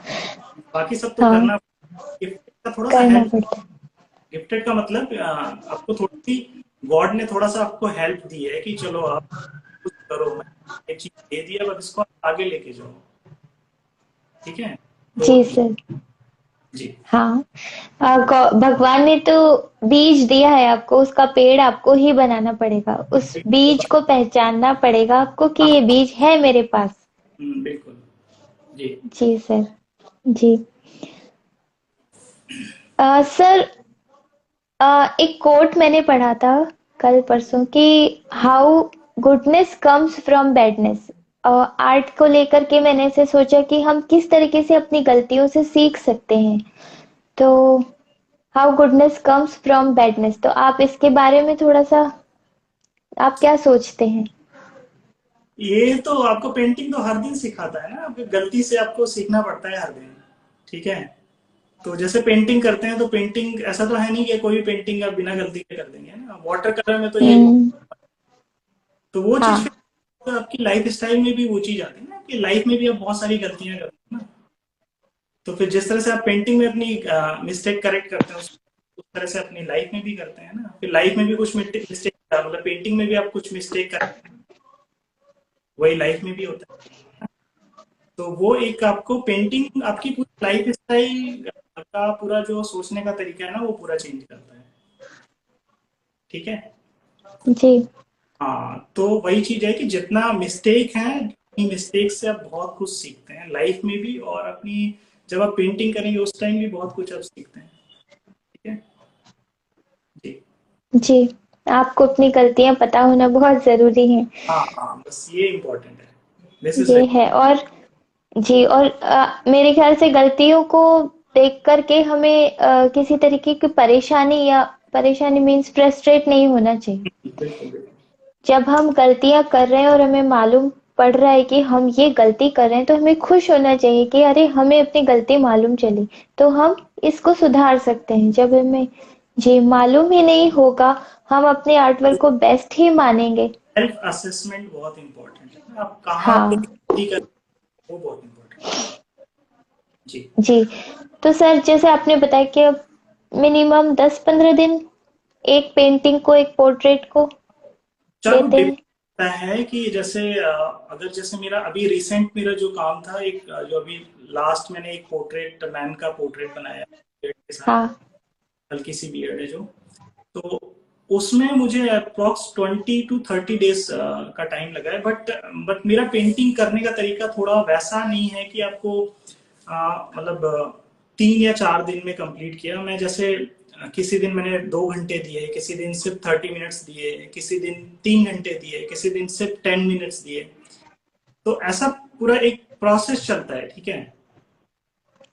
बाकी सब तो हाँ, करना। गिफ्टेड का थोड़ा सा करना हेल्प। पड़ता है। गिफ्टेड का मतलब आपको थोड़ी सी गॉड ने थोड़ा सा आपको हेल्प दी है कि चलो आप कुछ करो, मैं एक चीज दे दिया, बस इसको आप आगे लेके जाओ। ठीक है। तो जी सर। जी। हाँ, भगवान ने तो बीज दिया है आपको, उसका पेड़ आपको ही बनाना पड़ेगा, उस बीज को पहचानना पड़ेगा आपको कि ये बीज है मेरे पास। बिल्कुल। जी। जी सर। जी। सर, एक कोट मैंने पढ़ा था कल परसों कि how goodness comes from badness. Art को लेकर के मैंने ऐसे सोचा कि हम किस तरीके से अपनी गलतियों से सीख सकते हैं, तो how goodness comes from badness, तो आप इसके बारे में थोड़ा सा, आप क्या सोचते हैं। ये तो आपको पेंटिंग तो हर दिन सिखाता है ना, आपकी गलती से आपको सीखना पड़ता है हर दिन। ठीक है। तो जैसे पेंटिंग करते हैं, तो पेंटिंग ऐसा तो है नहीं कि कोई भी पेंटिंग आप बिना गलती के कर देंगे ना। वाटर कलर में तो यही हो। हम्म। तो वो चीज हाँ। फिर आपकी लाइफ स्टाइल में भी वो चीज आती है ना, कि लाइफ में भी आप बहुत सारी गलतियां करते हैं ना। तो फिर जिस तरह से आप पेंटिंग में अपनी मिस्टेक करेक्ट करते हैं, उस तरह से अपनी लाइफ में भी करते हैं ना। फिर लाइफ में भी कुछ मिस्टेक, मतलब पेंटिंग में भी आप कुछ मिस्टेक करते हैं, वही लाइफ में भी होता है। तो वो एक आपको पेंटिंग आपकी पूरी लाइफ स्टाइल का पूरा जो सोचने का तरीका है ना, वो पूरा चेंज करता है। ठीक है। जी हाँ, तो वही चीज है कि जितना मिस्टेक है, मिस्टेक से आप बहुत कुछ सीखते हैं लाइफ में भी, और अपनी जब आप पेंटिंग करेंगे उस टाइम भी बहुत कुछ आप सीखते हैं। ठीक है। जी। जी। आपको अपनी गलतियां पता होना बहुत जरूरी है। हाँ हाँ, बस ये इम्पोर्टेंट है। दिस इज ये वेरी। है। और जी, और मेरे ख्याल से गलतियों को देख कर के हमें किसी तरीके की परेशानी मीन्स फ्रस्ट्रेट नहीं होना चाहिए। बिल्कुल बिल्कुल। जब हम गलतियां कर रहे हैं और हमें मालूम पड़ रहा है कि हम ये गलती कर रहे हैं, तो हमें खुश होना चाहिए कि अरे हमें अपनी गलती मालूम चली, तो हम इसको सुधार सकते हैं। जब हमें जी मालूम ही नहीं होगा, हम अपने आर्टवर्क को बेस्ट ही मानेंगे। सेल्फ असेसमेंट बहुत इंपॉर्टेंट है ना, आप कहाँ पे हाँ गलती कर, वो बहुत इंपॉर्टेंट है। जी। जी। तो सर जैसे आपने बताया कि अब मिनिमम 10-15 दिन एक पेंटिंग को, एक पोर्ट्रेट को सर वो लेते डिपेंड हैं। करता है कि जैसे अगर जैसे मेरा अभी रिसेंट मेरा जो काम था, एक जो अभी लास्ट मैंने एक पोर्ट्रेट मैन का पोर्ट्रेट बनाया beard के साथ, हाँ हल्की सी बियर्ड है जो, तो उसमें मुझे अप्रोक्स 20 to 30 डेज का टाइम लगा है। बट मेरा पेंटिंग करने का तरीका थोड़ा वैसा नहीं है कि आपको मतलब 3 या 4 दिन में कंप्लीट किया। मैं जैसे किसी दिन मैंने 2 घंटे दिए, किसी दिन सिर्फ 30 मिनट्स दिए, किसी दिन 3 घंटे दिए, किसी दिन सिर्फ 10 मिनट्स दिए। तो ऐसा पूरा एक प्रोसेस चलता है, ठीक है।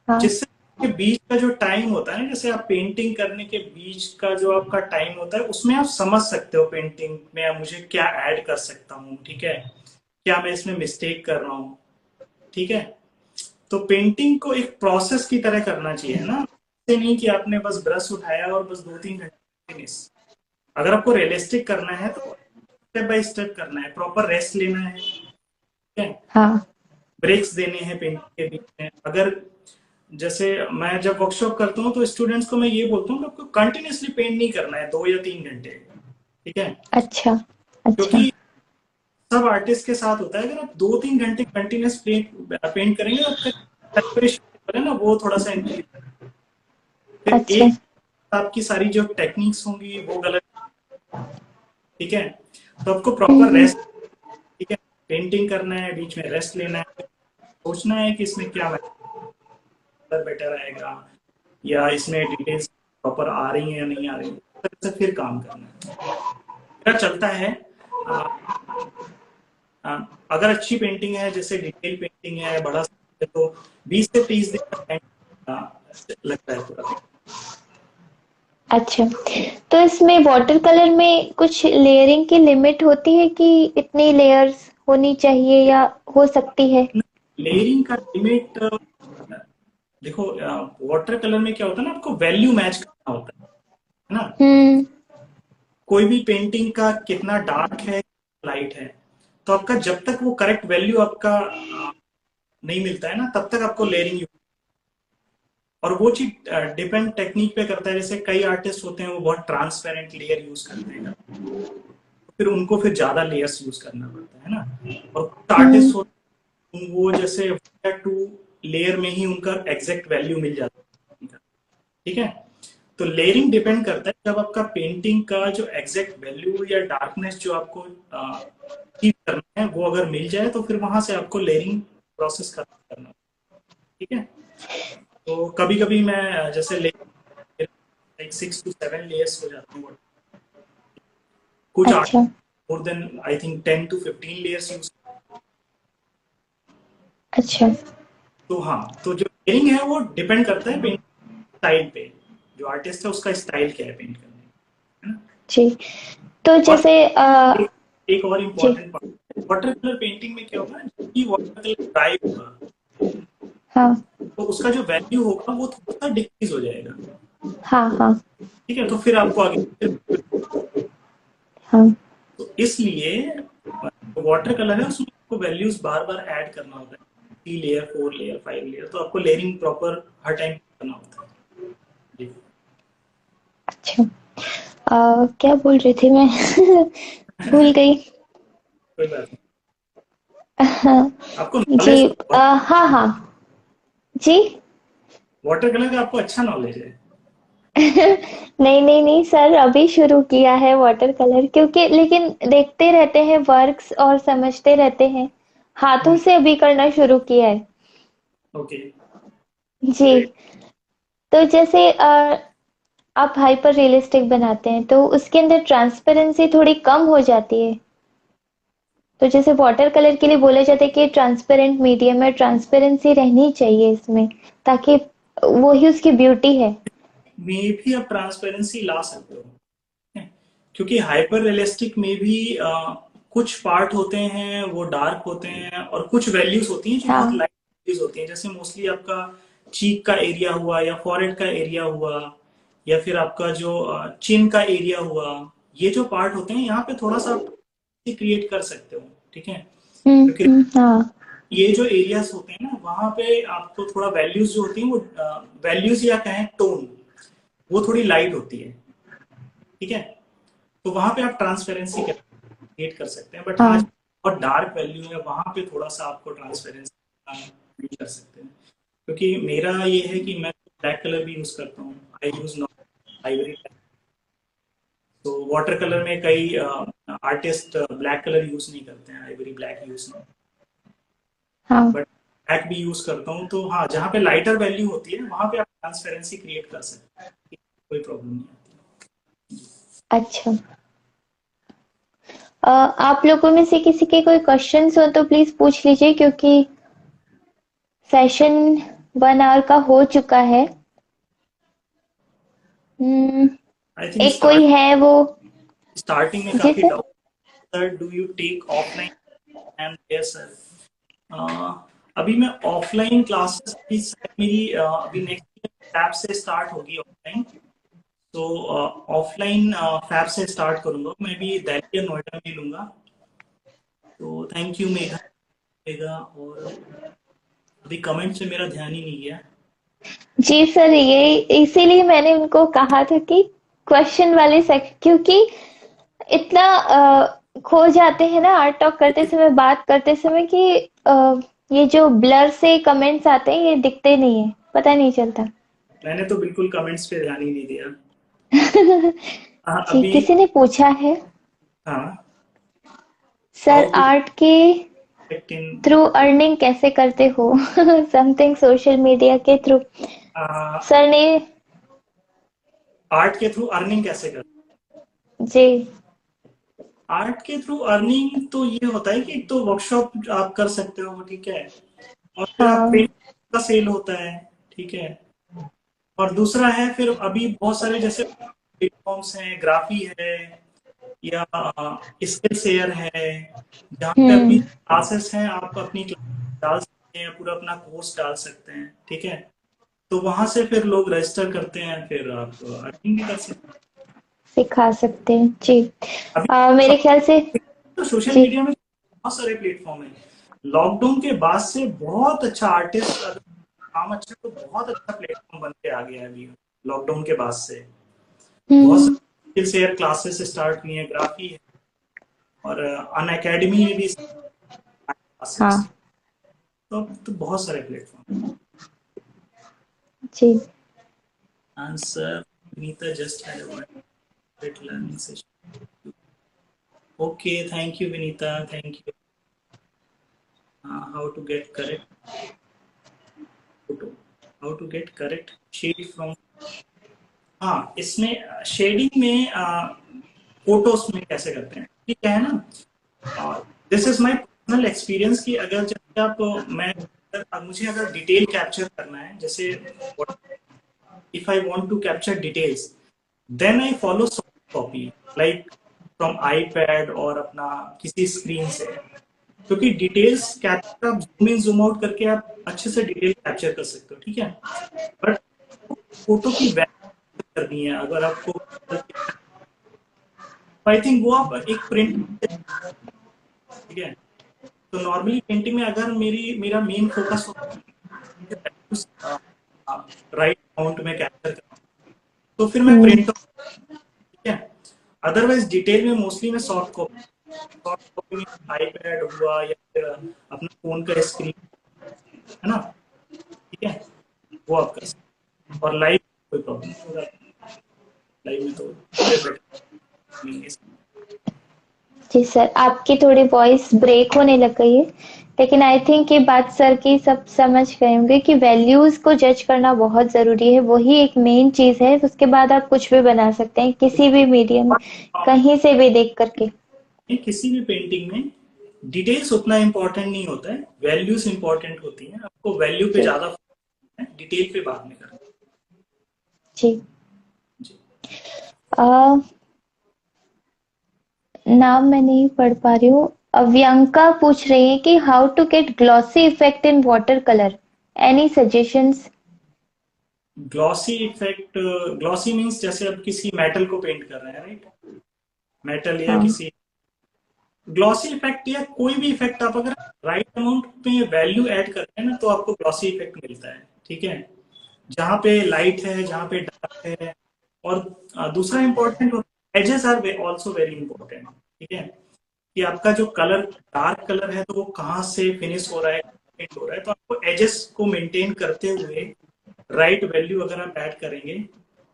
हाँ। जिससे के बीच का जो टाइम होता है ना, जैसे आप पेंटिंग करने के बीच का जो आपका टाइम होता है, उसमें आप समझ सकते हो पेंटिंग में मुझे क्या ऐड कर सकता हूँ, ठीक है, क्या मैं इसमें मिस्टेक कर रहा हूँ, ठीक है। तो पेंटिंग को एक प्रोसेस की तरह करना चाहिए ना, ऐसे नहीं कि आपने बस ब्रश उठाया और बस 2-3 घंटे फिनिश। अगर आपको रियलिस्टिक करना है तो स्टेप बाय स्टेप करना है, प्रॉपर रेस्ट लेना है, ठीक है, हाँ ब्रेक्स देने हैं पेंटिंग के बीच में। अगर जैसे मैं जब वर्कशॉप करता हूँ तो स्टूडेंट्स को मैं ये बोलता हूँ कि आपको कंटिन्यूसली पेंट नहीं करना है 2 या 3 घंटे, ठीक है। अच्छा अच्छा। क्योंकि सब आर्टिस्ट के साथ होता है, अगर आप 2-3 घंटे कंटिन्यूस पेंट करेंगे तो आपका कंसंट्रेशन है ना वो थोड़ा सा इंक्रीज, फिर अच्छा। एक आपकी सारी जो टेक्निक्स होंगी वो गलत, ठीक है। तो आपको प्रॉपर हम्म। रेस्ट, ठीक है, पेंटिंग करना है, बीच में रेस्ट लेना है, सोचना है कि इसमें क्या बेटर आएगा, या इसमें डिटेल्स प्रॉपर आ रही है या नहीं आ रही है, इस तरह से फिर काम करना है। मेरा चलता है आ, आ, अगर अच्छी पेंटिंग है, जैसे डिटेल पेंटिंग है बड़ा है, तो 20 से 30 दिन का टाइम लगता है पूरा। अच्छा, तो इसमें वाटर कलर में कुछ लेयरिंग की लिमिट होती है कि इतनी लेयर्स होनी चाहिए या हो सकती है? लेयरिंग का लिमिट, देखो वाटर कलर में क्या होता है ना, आपको वैल्यू मैच करना होता है ना। हम्म। कोई भी पेंटिंग का कितना डार्क है, लाइट है, तो आपका जब तक वो करेक्ट वैल्यू आपका नहीं मिलता है ना, तब तक आपको लेयरिंग। और वो चीज डिपेंड टेक्निक पे करता है, जैसे कई आर्टिस्ट होते हैं वो बहुत ट्रांसपेरेंट लेयर यूज करते हैं, तो फिर उनको फिर ज्यादा लेयर्स यूज करना पड़ता है ना। और कुछ हम्म। आर्टिस्ट होते हैं वो जैसे 1 या 2 लेयर में ही उनका एग्जैक्ट वैल्यू मिल जाता है, ठीक है। तो लेयरिंग डिपेंड करता है, जब आपका पेंटिंग का जो एग्जैक्ट वैल्यू या डार्कनेस जो आपको अचीव करना है वो अगर मिल जाए, तो फिर वहां से आपको लेयरिंग प्रोसेस करना, ठीक है। तो कभी कभी मैं जैसे लाइक 6 to 7 लेयर्स हो जाते हैं, कुछ आर्ट अच्छा more than I think 10 to 15 layers use. अच्छा। तो हाँ, तो जो लेयरिंग है वो डिपेंड करता है पेंट स्टाइल पे, जो आर्टिस्ट है उसका स्टाइल क्या है पेंट करने का, है ना। जी, तो और जैसे एक, एक और जी important part, water colour painting में क्या होगा, जब वाटर कलर ड्राई होगा हाँ तो उसका जो वैल्यू होगा वो थोड़ा सा डिक्रीज हो जाएगा, हाँ हाँ ठीक है। तो फिर आपको आगे, हाँ। तो इसलिए वाटर कलर है उसमें आपको वैल्यूज बार बार ऐड करना होता है, 3 लेयर 4 लेयर 5 लेयर, तो आपको लेयरिंग प्रॉपर हर टाइम करना होता है जी। अच्छा, क्या बोल रही थी मैं? भूल गई। कोई बात नहीं, हाँ, आपको जी। नॉलेज बहुत, हाँ हाँ जी। वाटर कलर का आपको अच्छा नॉलेज है। नहीं नहीं नहीं सर, अभी शुरू किया है वाटर कलर, क्योंकि लेकिन देखते रहते हैं वर्क्स और समझते रहते हैं, हाथों से अभी करना शुरू किया है। ओके, जी। ग्रेट। तो जैसे आप हाइपर रियलिस्टिक बनाते हैं तो उसके अंदर ट्रांसपेरेंसी थोड़ी कम हो जाती है। तो जैसे वाटर कलर के लिए बोला जाता है कि ट्रांसपेरेंट मीडियम है, ट्रांसपेरेंसी रहनी चाहिए इसमें, ताकि वो ही उसकी ब्यूटी है। में भी आप ट्रांसपेरेंसी ला सकते हो, है? क्योंकि हाइपर रियलिस्टिक में भी कुछ पार्ट होते हैं वो डार्क होते हैं, और कुछ वैल्यूज होती हैं जो बहुत हाँ। लाइट वैल्यूज होती हैं, जैसे मोस्टली आपका चीक का एरिया हुआ, या फॉरहेड का एरिया हुआ, या फिर आपका जो चिन का एरिया हुआ। ये जो पार्ट होते हैं यहाँ पे थोड़ा सा क्रिएट कर सकते हो, ठीक है। क्योंकि हाँ। ये जो एरियाज होते हैं ना, वहां पे आपको थोड़ा वैल्यूज जो होती हैं वो वैल्यूज या कहें टोन, वो थोड़ी लाइट होती है, ठीक है। तो वहां पे आप ट्रांसपेरेंसी क्रिएट कर सकते हैं, बट हाँ, हाँ। और डार्क वैल्यू है वहां पे थोड़ा सा आपको ट्रांसपेरेंसी नहीं कर सकते हैं। क्योंकि मेरा ये है कि मैं ब्लैक कलर भी यूज करता हूँ, आई यूज नॉट आइवरी। तो वाटर कलर में कई आर्टिस्ट ब्लैक कलर यूज नहीं करते हैं, आइवरी ब्लैक यूज नहीं, हाँ। बट ब्लैक भी यूज करता हूँ। तो हाँ, जहाँ पे लाइटर वैल्यू होती है वहां पे आप ट्रांसपेरेंसी क्रिएट कर सकते हैं, कोई प्रॉब्लम नहीं आती। अच्छा। आप लोगों में से किसी के कोई क्वेश्चंस हो तो प्लीज पूछ लीजिए, क्योंकि सेशन 1 आवर का हो चुका है। हम्म, आई थिंक एक कोई है वो। स्टार्टिंग में जी काफी sir. Doubt, sir do you take offline and yes sir. अभी मैं ऑफलाइन क्लासेस की शायद मेरी अभी नेक्स्ट फैब से स्टार्ट होगी ऑफलाइन। तो ऑफलाइन फैब से स्टार्ट करूंगा, मैं भी दिल्ली या नोएडा में लूंगा। तो थैंक यू मेघा, मेघा। और अभी कमेंट से मेरा ध्यान ही नहीं गया। जी सर, ये इसीलिए मैंने उनको कहा था कि क्वेश्चन वाले सेक्शन, क्योंकि इतना खो जाते हैं ना आर्ट टॉक करते समय, बात करते समय, कि ये जो ब्लर से कमेंट्स आते हैं ये दिखते नहीं है, पता नहीं चलता। मैंने तो बिल्कुल कमेंट्स पे ध्यान ही नहीं दिया। जी, अभी किसी ने पूछा है हाँ, सर हाउ टू आर्ट के एक्ट इन थ्रू अर्निंग कैसे करते हो? समथिंग सोशल मीडिया के थ्रू। सर ने। आर्ट के थ्रू अर्निंग कैसे कर। जी। आर्ट के थ्रू अर्निंग तो ये होता है कि एक तो वर्कशॉप आप कर सकते हो, ठीक है, और फिर आप हाँ। पेंट का सेल होता है, ठीक है। और दूसरा है फिर अभी बहुत सारे जैसे प्लेटफॉर्म्स हैं, ग्राफी है, या स्किल शेयर है, जहाँ पे अपनी हम्म। क्लासेस हैं, आप अपनी क्लास डाल सकते हैं, पूरा अपना कोर्स डाल सकते हैं, ठीक है। तो वहां से फिर लोग रजिस्टर करते हैं, फिर आप अर्निंग भी कर सकते सिखा सकते हैं जी। हैं। मेरे ख्याल से। अभी तो सोशल जी। मीडिया में बहुत सारे प्लेटफॉर्म है। लॉकडाउन के बाद से बहुत अच्छा आर्टिस्ट, अगर काम अच्छा है तो बहुत अच्छा प्लेटफॉर्म बन के आ गया है अभी। लॉकडाउन के बाद से बहुत हम्म। सारे स्किल शेयर क्लासेस स्टार्ट हुई हैं, ग्राफी है, और अन अकेडमी में भी क्लासेस। हाँ। तो अब तो बहुत सारे प्लेटफॉर्म। जी। Answer, Vinita just had a one great learning session. Okay, thank you, Vinita. Thank you. How to get correct photo? How to get correct shade from? हाँ, इसमें शेडिंग में फोटोज में कैसे करते हैं, ठीक है ना। This is my personal experience कि अगर जब आप मैं मुझे अगर डिटेल कैप्चर करना है, जैसे if I want to capture details, then I follow soft copy, like from iPad और अपना किसी स्क्रीन से। क्योंकि डिटेल्स कैप्चर आप जूम इन जूम आउट करके आप अच्छे से डिटेल कैप्चर कर सकते हो, ठीक है। बट फोटो की वैल्यू करनी है अगर आपको, आई थिंक वो आप एक प्रिंट, ठीक है। तो नॉर्मली पेंटिंग में अगर मेरा मेन फोकस होता है राइट अमाउंट में कैप्चर करना, तो फिर मैं हम्म। प्रिंट, ठीक है। अदरवाइज डिटेल में मोस्टली मैं सॉफ्ट कॉपी में आईपैड हुआ, या फिर अपना फोन का स्क्रीन, है ना, ठीक है, वो आप कर सकते हैं। और लाइव कोई प्रॉब्लम नहीं होगा, लाइव में तो बेटर मिलेंगे। जी सर, आपकी थोड़ी वॉइस ब्रेक होने लग गई है। लेकिन आई थिंक ये बात सर की सब समझ गए होंगे कि वैल्यूज को जज करना बहुत जरूरी है, वही एक मेन चीज है, उसके बाद आप कुछ भी बना सकते हैं किसी भी मीडियम में, कहीं से भी देख करके। किसी भी पेंटिंग में डिटेल्स उतना इम्पोर्टेंट नहीं होता है, वैल्यूज इम्पोर्टेंट होती हैं। आपको वैल्यू पे जी। ज्यादा फोकस है, डिटेल पे बाद में करना जी। है। जी। आ, नाम मैं नहीं पढ़ पा रही हूँ। अव्यंका पूछ रही है कि how to get glossy effect in water colour, any suggestions? Glossy effect, glossy means जैसे आप किसी मेटल को पेंट कर रहे हैं, राइट? मेटल या हाँ। किसी ग्लॉसी इफेक्ट या कोई भी इफेक्ट आप अगर राइट अमाउंट में वैल्यू ऐड करते हैं ना, तो आपको ग्लॉसी इफेक्ट मिलता है। ठीक है, जहाँ पे लाइट है, जहाँ पे डार्क है। और दूसरा इंपॉर्टेंट होता है, edges are also very important. ठीक है, कि आपका जो कलर डार्क कलर है तो वो कहाँ से फिनिश हो रहा है, paint हो रहा है, तो आपको एजेस को मेंटेन करते हुए राइट वैल्यू अगर आप ऐड करेंगे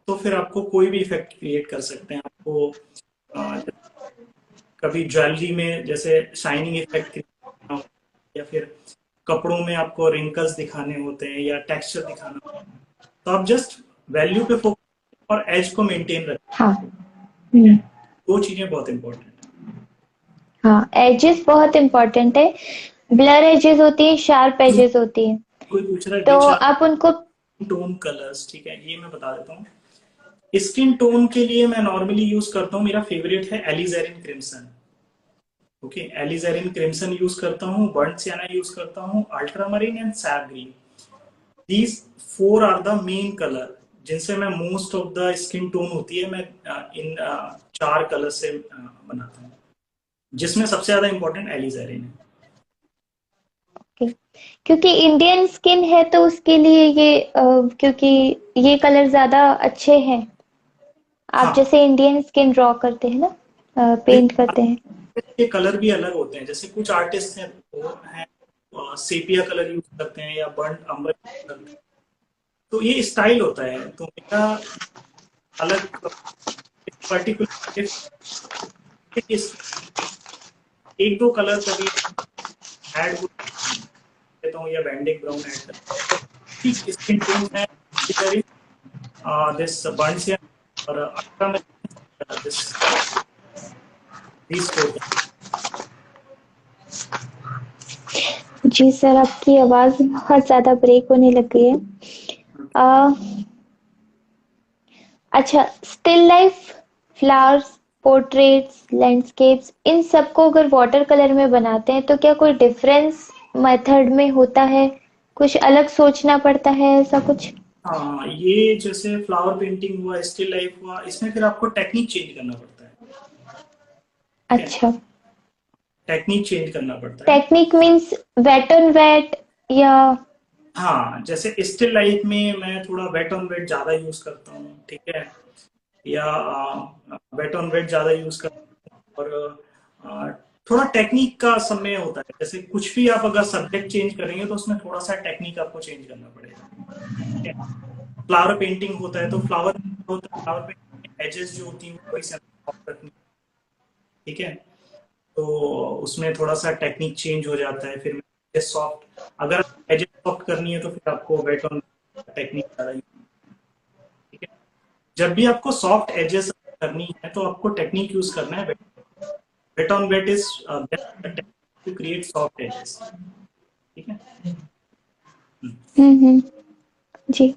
तो फिर आपको कोई भी इफेक्ट क्रिएट कर सकते हैं। आपको अ, कभी ज्वेलरी में जैसे शाइनिंग इफेक्ट क्रिएट करना हो, या फिर कपड़ों में आपको रिंकल्स दिखाने होते हैं या टेक्सचर दिखाना होता है, तो आप जस्ट वैल्यू पे फोकस और एज को मेंटेन रखें। हाँ। ठीक है, हम्म। दो चीजें बहुत इंपॉर्टेंट है। हाँ, एजेस बहुत इंपॉर्टेंट है। ब्लर एजेस होती है, शार्प एजेस होती है, कोई पूछ रहा है तो विच आप उनको। टोन कलर्स, ठीक है, ये मैं बता देता हूँ। स्किन टोन के लिए मैं नॉर्मली यूज करता हूँ, मेरा फेवरेट है alizarin crimson. Okay, alizarin crimson use करता हूँ, बर्nt सियाना यूज करता हूँ, ultramarine and sap green. These four are the main colour जिनसे मैं most of the skin tone होती है, मैं इन चार कलर से बनाता हूँ, जिसमें सबसे ज्यादा इंपॉर्टेंट एलिजेरिन है। क्योंकि इंडियन स्किन है तो उसके लिए ये क्योंकि ये कलर ज्यादा अच्छे हैं। आप हाँ, जैसे इंडियन स्किन ड्रॉ करते हैं ना, पेंट करते हैं। के कलर भी अलग होते हैं। जैसे कुछ आर्टिस्ट हैं वो हैं सेपिया कलर यूज करते हैं या बर्nt अम्बर यूज करते हैं, तो ये स्टाइल होता है। तो मेरा अलग पर्टिकुलर एक दो कलर कभी ऐड हो देता हूँ या बैंडिक ब्राउन ऐड करता हूँ, ठीक स्किन टोन है दिस बर्nt और अल्ट्रा में दिस दिस फोर। जी सर, आपकी आवाज बहुत ज्यादा ब्रेक होने लग गई है। आ, अच्छा, still life, flowers, portraits, landscapes, इन सबको अगर वाटर कलर में बनाते हैं तो क्या कोई डिफरेंस मेथड में होता है? कुछ अलग सोचना पड़ता है, ऐसा कुछ? हाँ, ये जैसे फ्लावर पेंटिंग हुआ, स्टिल लाइफ हुआ, इसमें फिर आपको टेक्निक चेंज करना पड़ता है। ठीक है, अच्छा। टेक्निक चेंज करना पड़ता है। Technique means wet on wet या? हाँ, जैसे स्टिल लाइफ में मैं थोड़ा वेट ऑन वेट ज्यादा यूज करता हूँ। ठीक है, या वेट ऑन वेट ज्यादा यूज करता हूँ। और आ, थोड़ा टेक्निक का समय होता है। जैसे कुछ भी आप अगर सब्जेक्ट चेंज करेंगे तो उसमें थोड़ा सा टेक्निक आपको चेंज करना पड़ेगा। ठीक है, फ्लावर पेंटिंग होता है तो फ्लावर पेंटिंग एजेस जो होती हैं वही सेंटर रखनी। ठीक है, तो उसमें थोड़ा सा टेक्निक चेंज हो जाता है। फिर सॉफ्ट, अगर एजेस सॉफ्ट करनी है तो फिर आपको वेट ऑन टेक्निक ज्यादा। ठीक है, जब भी आपको सॉफ्ट एजेस करनी है तो आपको टेक्निक यूज करना है। Wet on wet is best to create soft edges. ठीक है। हम्म। जी।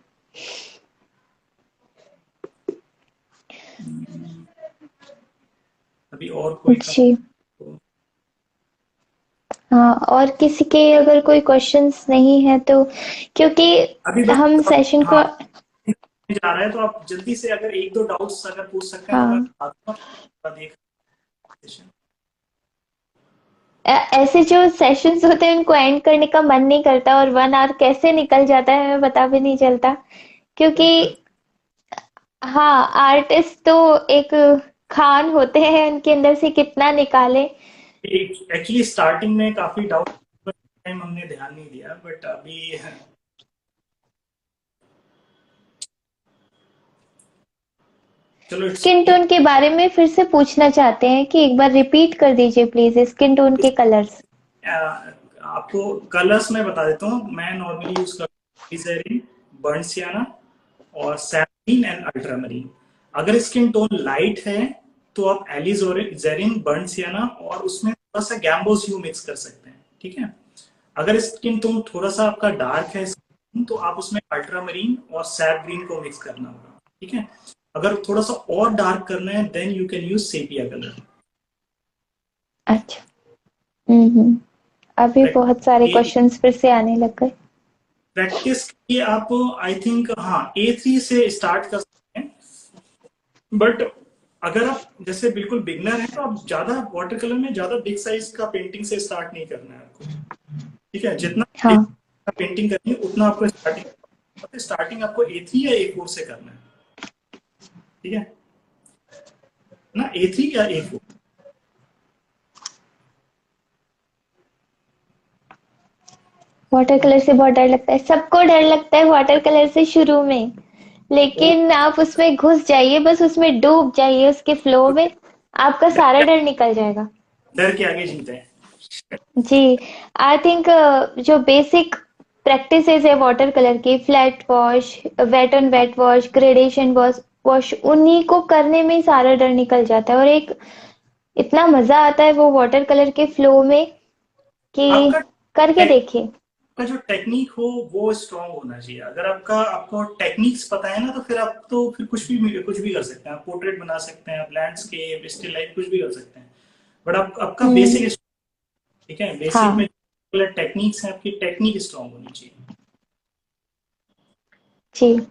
अभी और कोई का जी। तो हाँ, और किसी के अगर कोई क्वेश्चंस नहीं है तो, क्योंकि अभी बस हम सेशन को। हाँ जा रहा है, तो आप जल्दी से अगर एक दो डाउट्स अगर पूछ सकते हैं तो मैं हाँ, बता दूंगा, देख सेशन। ऐसे जो सेशंस होते हैं उनको एंड करने का मन नहीं करता, और 1 आवर कैसे निकल जाता है हमें पता भी नहीं चलता, क्योंकि बिल्कुल। हाँ, आर्टिस्ट तो एक खान होते हैं, उनके अंदर से कितना निकाले। एक्चुअली स्टार्टिंग में काफी डाउट टाइम हमने ध्यान नहीं दिया, बट अभी चलो इट्स स्किन ओके। टोन के बारे में फिर से पूछना चाहते हैं कि एक बार रिपीट कर दीजिए प्लीज, स्किन टोन के कलर्स। आपको कलर्स मैं बता देता हूँ। मैं नॉर्मली यूज करता हूँ ग्लिसरीन, बर्न सियाना और सैफीन एंड अल्ट्रामरीन। अगर स्किन टोन लाइट है तो आप एलिजेरिन, बर्न सियाना और उसमें थोड़ा सा गैम्बोस ह्यू मिक्स कर सकते हैं, ठीक है। अगर स्किन टोन थोड़ा सा आपका डार्क है तो आप उसमें अल्ट्रामरीन और सैप ग्रीन को मिक्स करना होगा, ठीक है। अगर थोड़ा सा और डार्क करना है then you can use sepia colour. अच्छा। हम्म। अभी बहुत सारे क्वेश्चंस फिर से आने लग गए। प्रैक्टिस के लिए आप आई थिंक हाँ A3 से स्टार्ट कर सकते हैं, बट अगर आप जैसे बिल्कुल बिगनर हैं तो आप ज्यादा वाटर कलर में ज्यादा बिग साइज का पेंटिंग से स्टार्ट नहीं करना है आपको, ठीक है। जितना हाँ। बिग का पेंटिंग करनी है उतना आपको स्टार्टिंग आपको A3 या A4 से करना है, ठीक है ना। A3 या A4। वाटर कलर से बहुत डर लगता है, सबको डर लगता है वाटर कलर से शुरू में, वो लेकिन आप उसमें घुस जाइए, बस उसमें डूब जाइए उसके फ्लो में, आपका सारा डर निकल जाएगा। डर के आगे जीते हैं। जी। आई थिंक जो बेसिक प्रैक्टिसेस है वाटर कलर की, flat wash, wet on wet wash, gradation wash wash, उन्हीं को करने में ही सारा डर निकल जाता है, और एक इतना मजा आता है वो वाटर कलर के फ्लो में कि आपका करके देखिए। आपका जो टेक्निक हो वो स्ट्रांग होना चाहिए। अगर आपको टेक्निक्स पता है ना तो फिर आप तो फिर कुछ भी कर सकते हैं। आप पोर्ट्रेट बना सकते हैं, आप लैंडस्केप, स्टिल लाइफ कुछ भी कर सकते हैं। बट आपका हम्म। बेसिक, ठीक है, बेसिक में हाँ। टेक्निक्स है, आपकी टेक्निक स्ट्रांग होनी चाहिए। जी।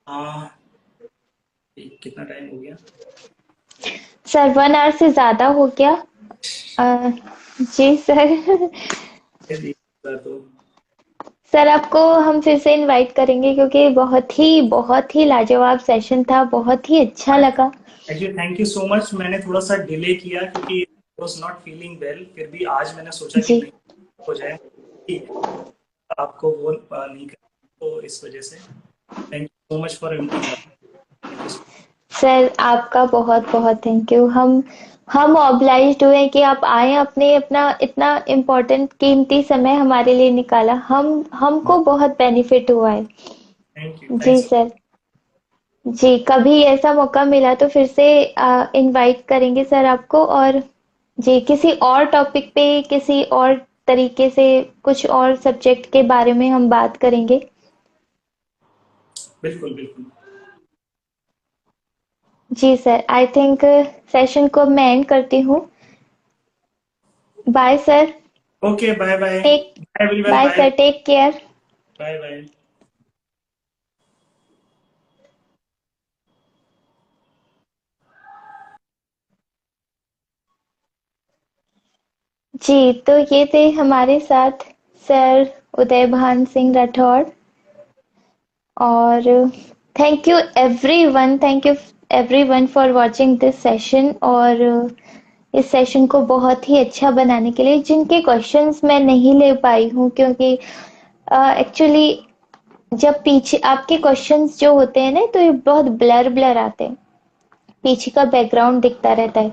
हाँ, कितना टाइम हो गया? सर 1 आवर से ज्यादा हो गया। अ, जी सर। तो सर आपको हम फिर से इनवाइट करेंगे, क्योंकि बहुत ही लाजवाब सेशन था, बहुत ही अच्छा लगा। Actually thank you so much. मैंने थोड़ा सा डिले किया क्योंकि वाज नॉट फीलिंग वेल, फिर भी आज मैंने सोचा कि जी नहीं हो जाए कि आपको वो नहीं कर, तो इस वजह से thank you so much for invite. Thank you. Sir, आपका बहुत बहुत थैंक यू। हम ऑब्लाइज्ड हुए कि आप आए, अपने अपना इतना इम्पोर्टेंट कीमती समय हमारे लिए निकाला, हमको बहुत बेनिफिट हुआ है। थैंक यू, जी थैंक्स। सर। जी, कभी ऐसा मौका मिला तो फिर से इनवाइट करेंगे सर आपको। और जी, किसी और टॉपिक पे, किसी और तरीके से, कुछ और सब्जेक्ट के बारे में हम बात करेंगे। बिल्कुल बिल्कुल। जी सर, आई थिंक सेशन को मैं एंड करती हूँ। Bye sir. Okay, bye bye. Take bye everyone, bye bye. Sir, take care. Bye bye. जी, तो ये थे हमारे साथ सर उदयभान सिंह राठौड़। और thank you everyone for watching this session. और इस सेशन को बहुत ही अच्छा बनाने के लिए, जिनके क्वेश्चंस मैं नहीं ले पाई हूँ, क्योंकि एक्चुअली जब पीछे आपके क्वेश्चंस जो होते हैं ना, तो ये बहुत ब्लर ब्लर आते हैं, पीछे का बैकग्राउंड दिखता रहता है,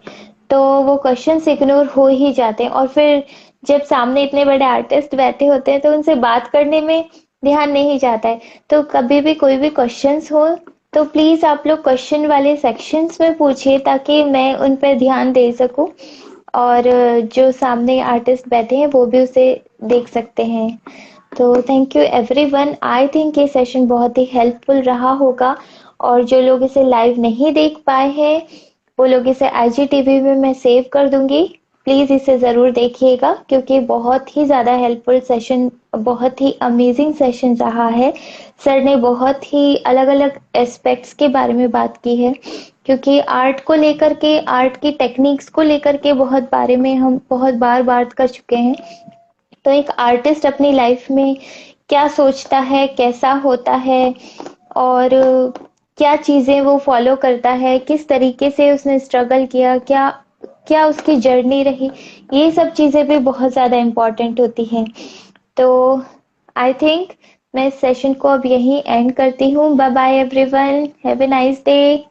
तो वो क्वेश्चंस इग्नोर हो ही जाते हैं। और फिर जब सामने इतने बड़े आर्टिस्ट बैठे होते हैं तो उनसे बात करने में ध्यान नहीं जाता है। तो कभी भी कोई भी क्वेश्चंस हो तो प्लीज आप लोग क्वेश्चन वाले सेक्शंस में पूछिए, ताकि मैं उन पर ध्यान दे सकूं, और जो सामने आर्टिस्ट बैठे हैं वो भी उसे देख सकते हैं। तो thank you everyone. I think ये सेशन बहुत ही हेल्पफुल रहा होगा, और जो लोग इसे लाइव नहीं देख पाए हैं वो लोग इसे आईजीटीवी में मैं सेव कर दूंगी। प्लीज इसे जरूर देखिएगा, क्योंकि बहुत ही ज्यादा हेल्पफुल सेशन, बहुत ही अमेजिंग सेशन रहा है। सर ने बहुत ही अलग अलग एस्पेक्ट्स के बारे में बात की है, क्योंकि आर्ट को लेकर के, आर्ट की टेक्निक्स को लेकर के बहुत बारे में हम बहुत बार बात कर चुके हैं। तो एक आर्टिस्ट अपनी लाइफ में क्या सोचता है, कैसा होता है, और क्या चीजें वो फॉलो करता है, किस तरीके से उसने स्ट्रगल किया, क्या क्या उसकी जर्नी रही, ये सब चीजें भी बहुत ज्यादा इम्पोर्टेंट होती हैं। तो आई थिंक मैं इस सेशन को अब यहीं एंड करती हूँ। Bye bye everyone, have a nice day.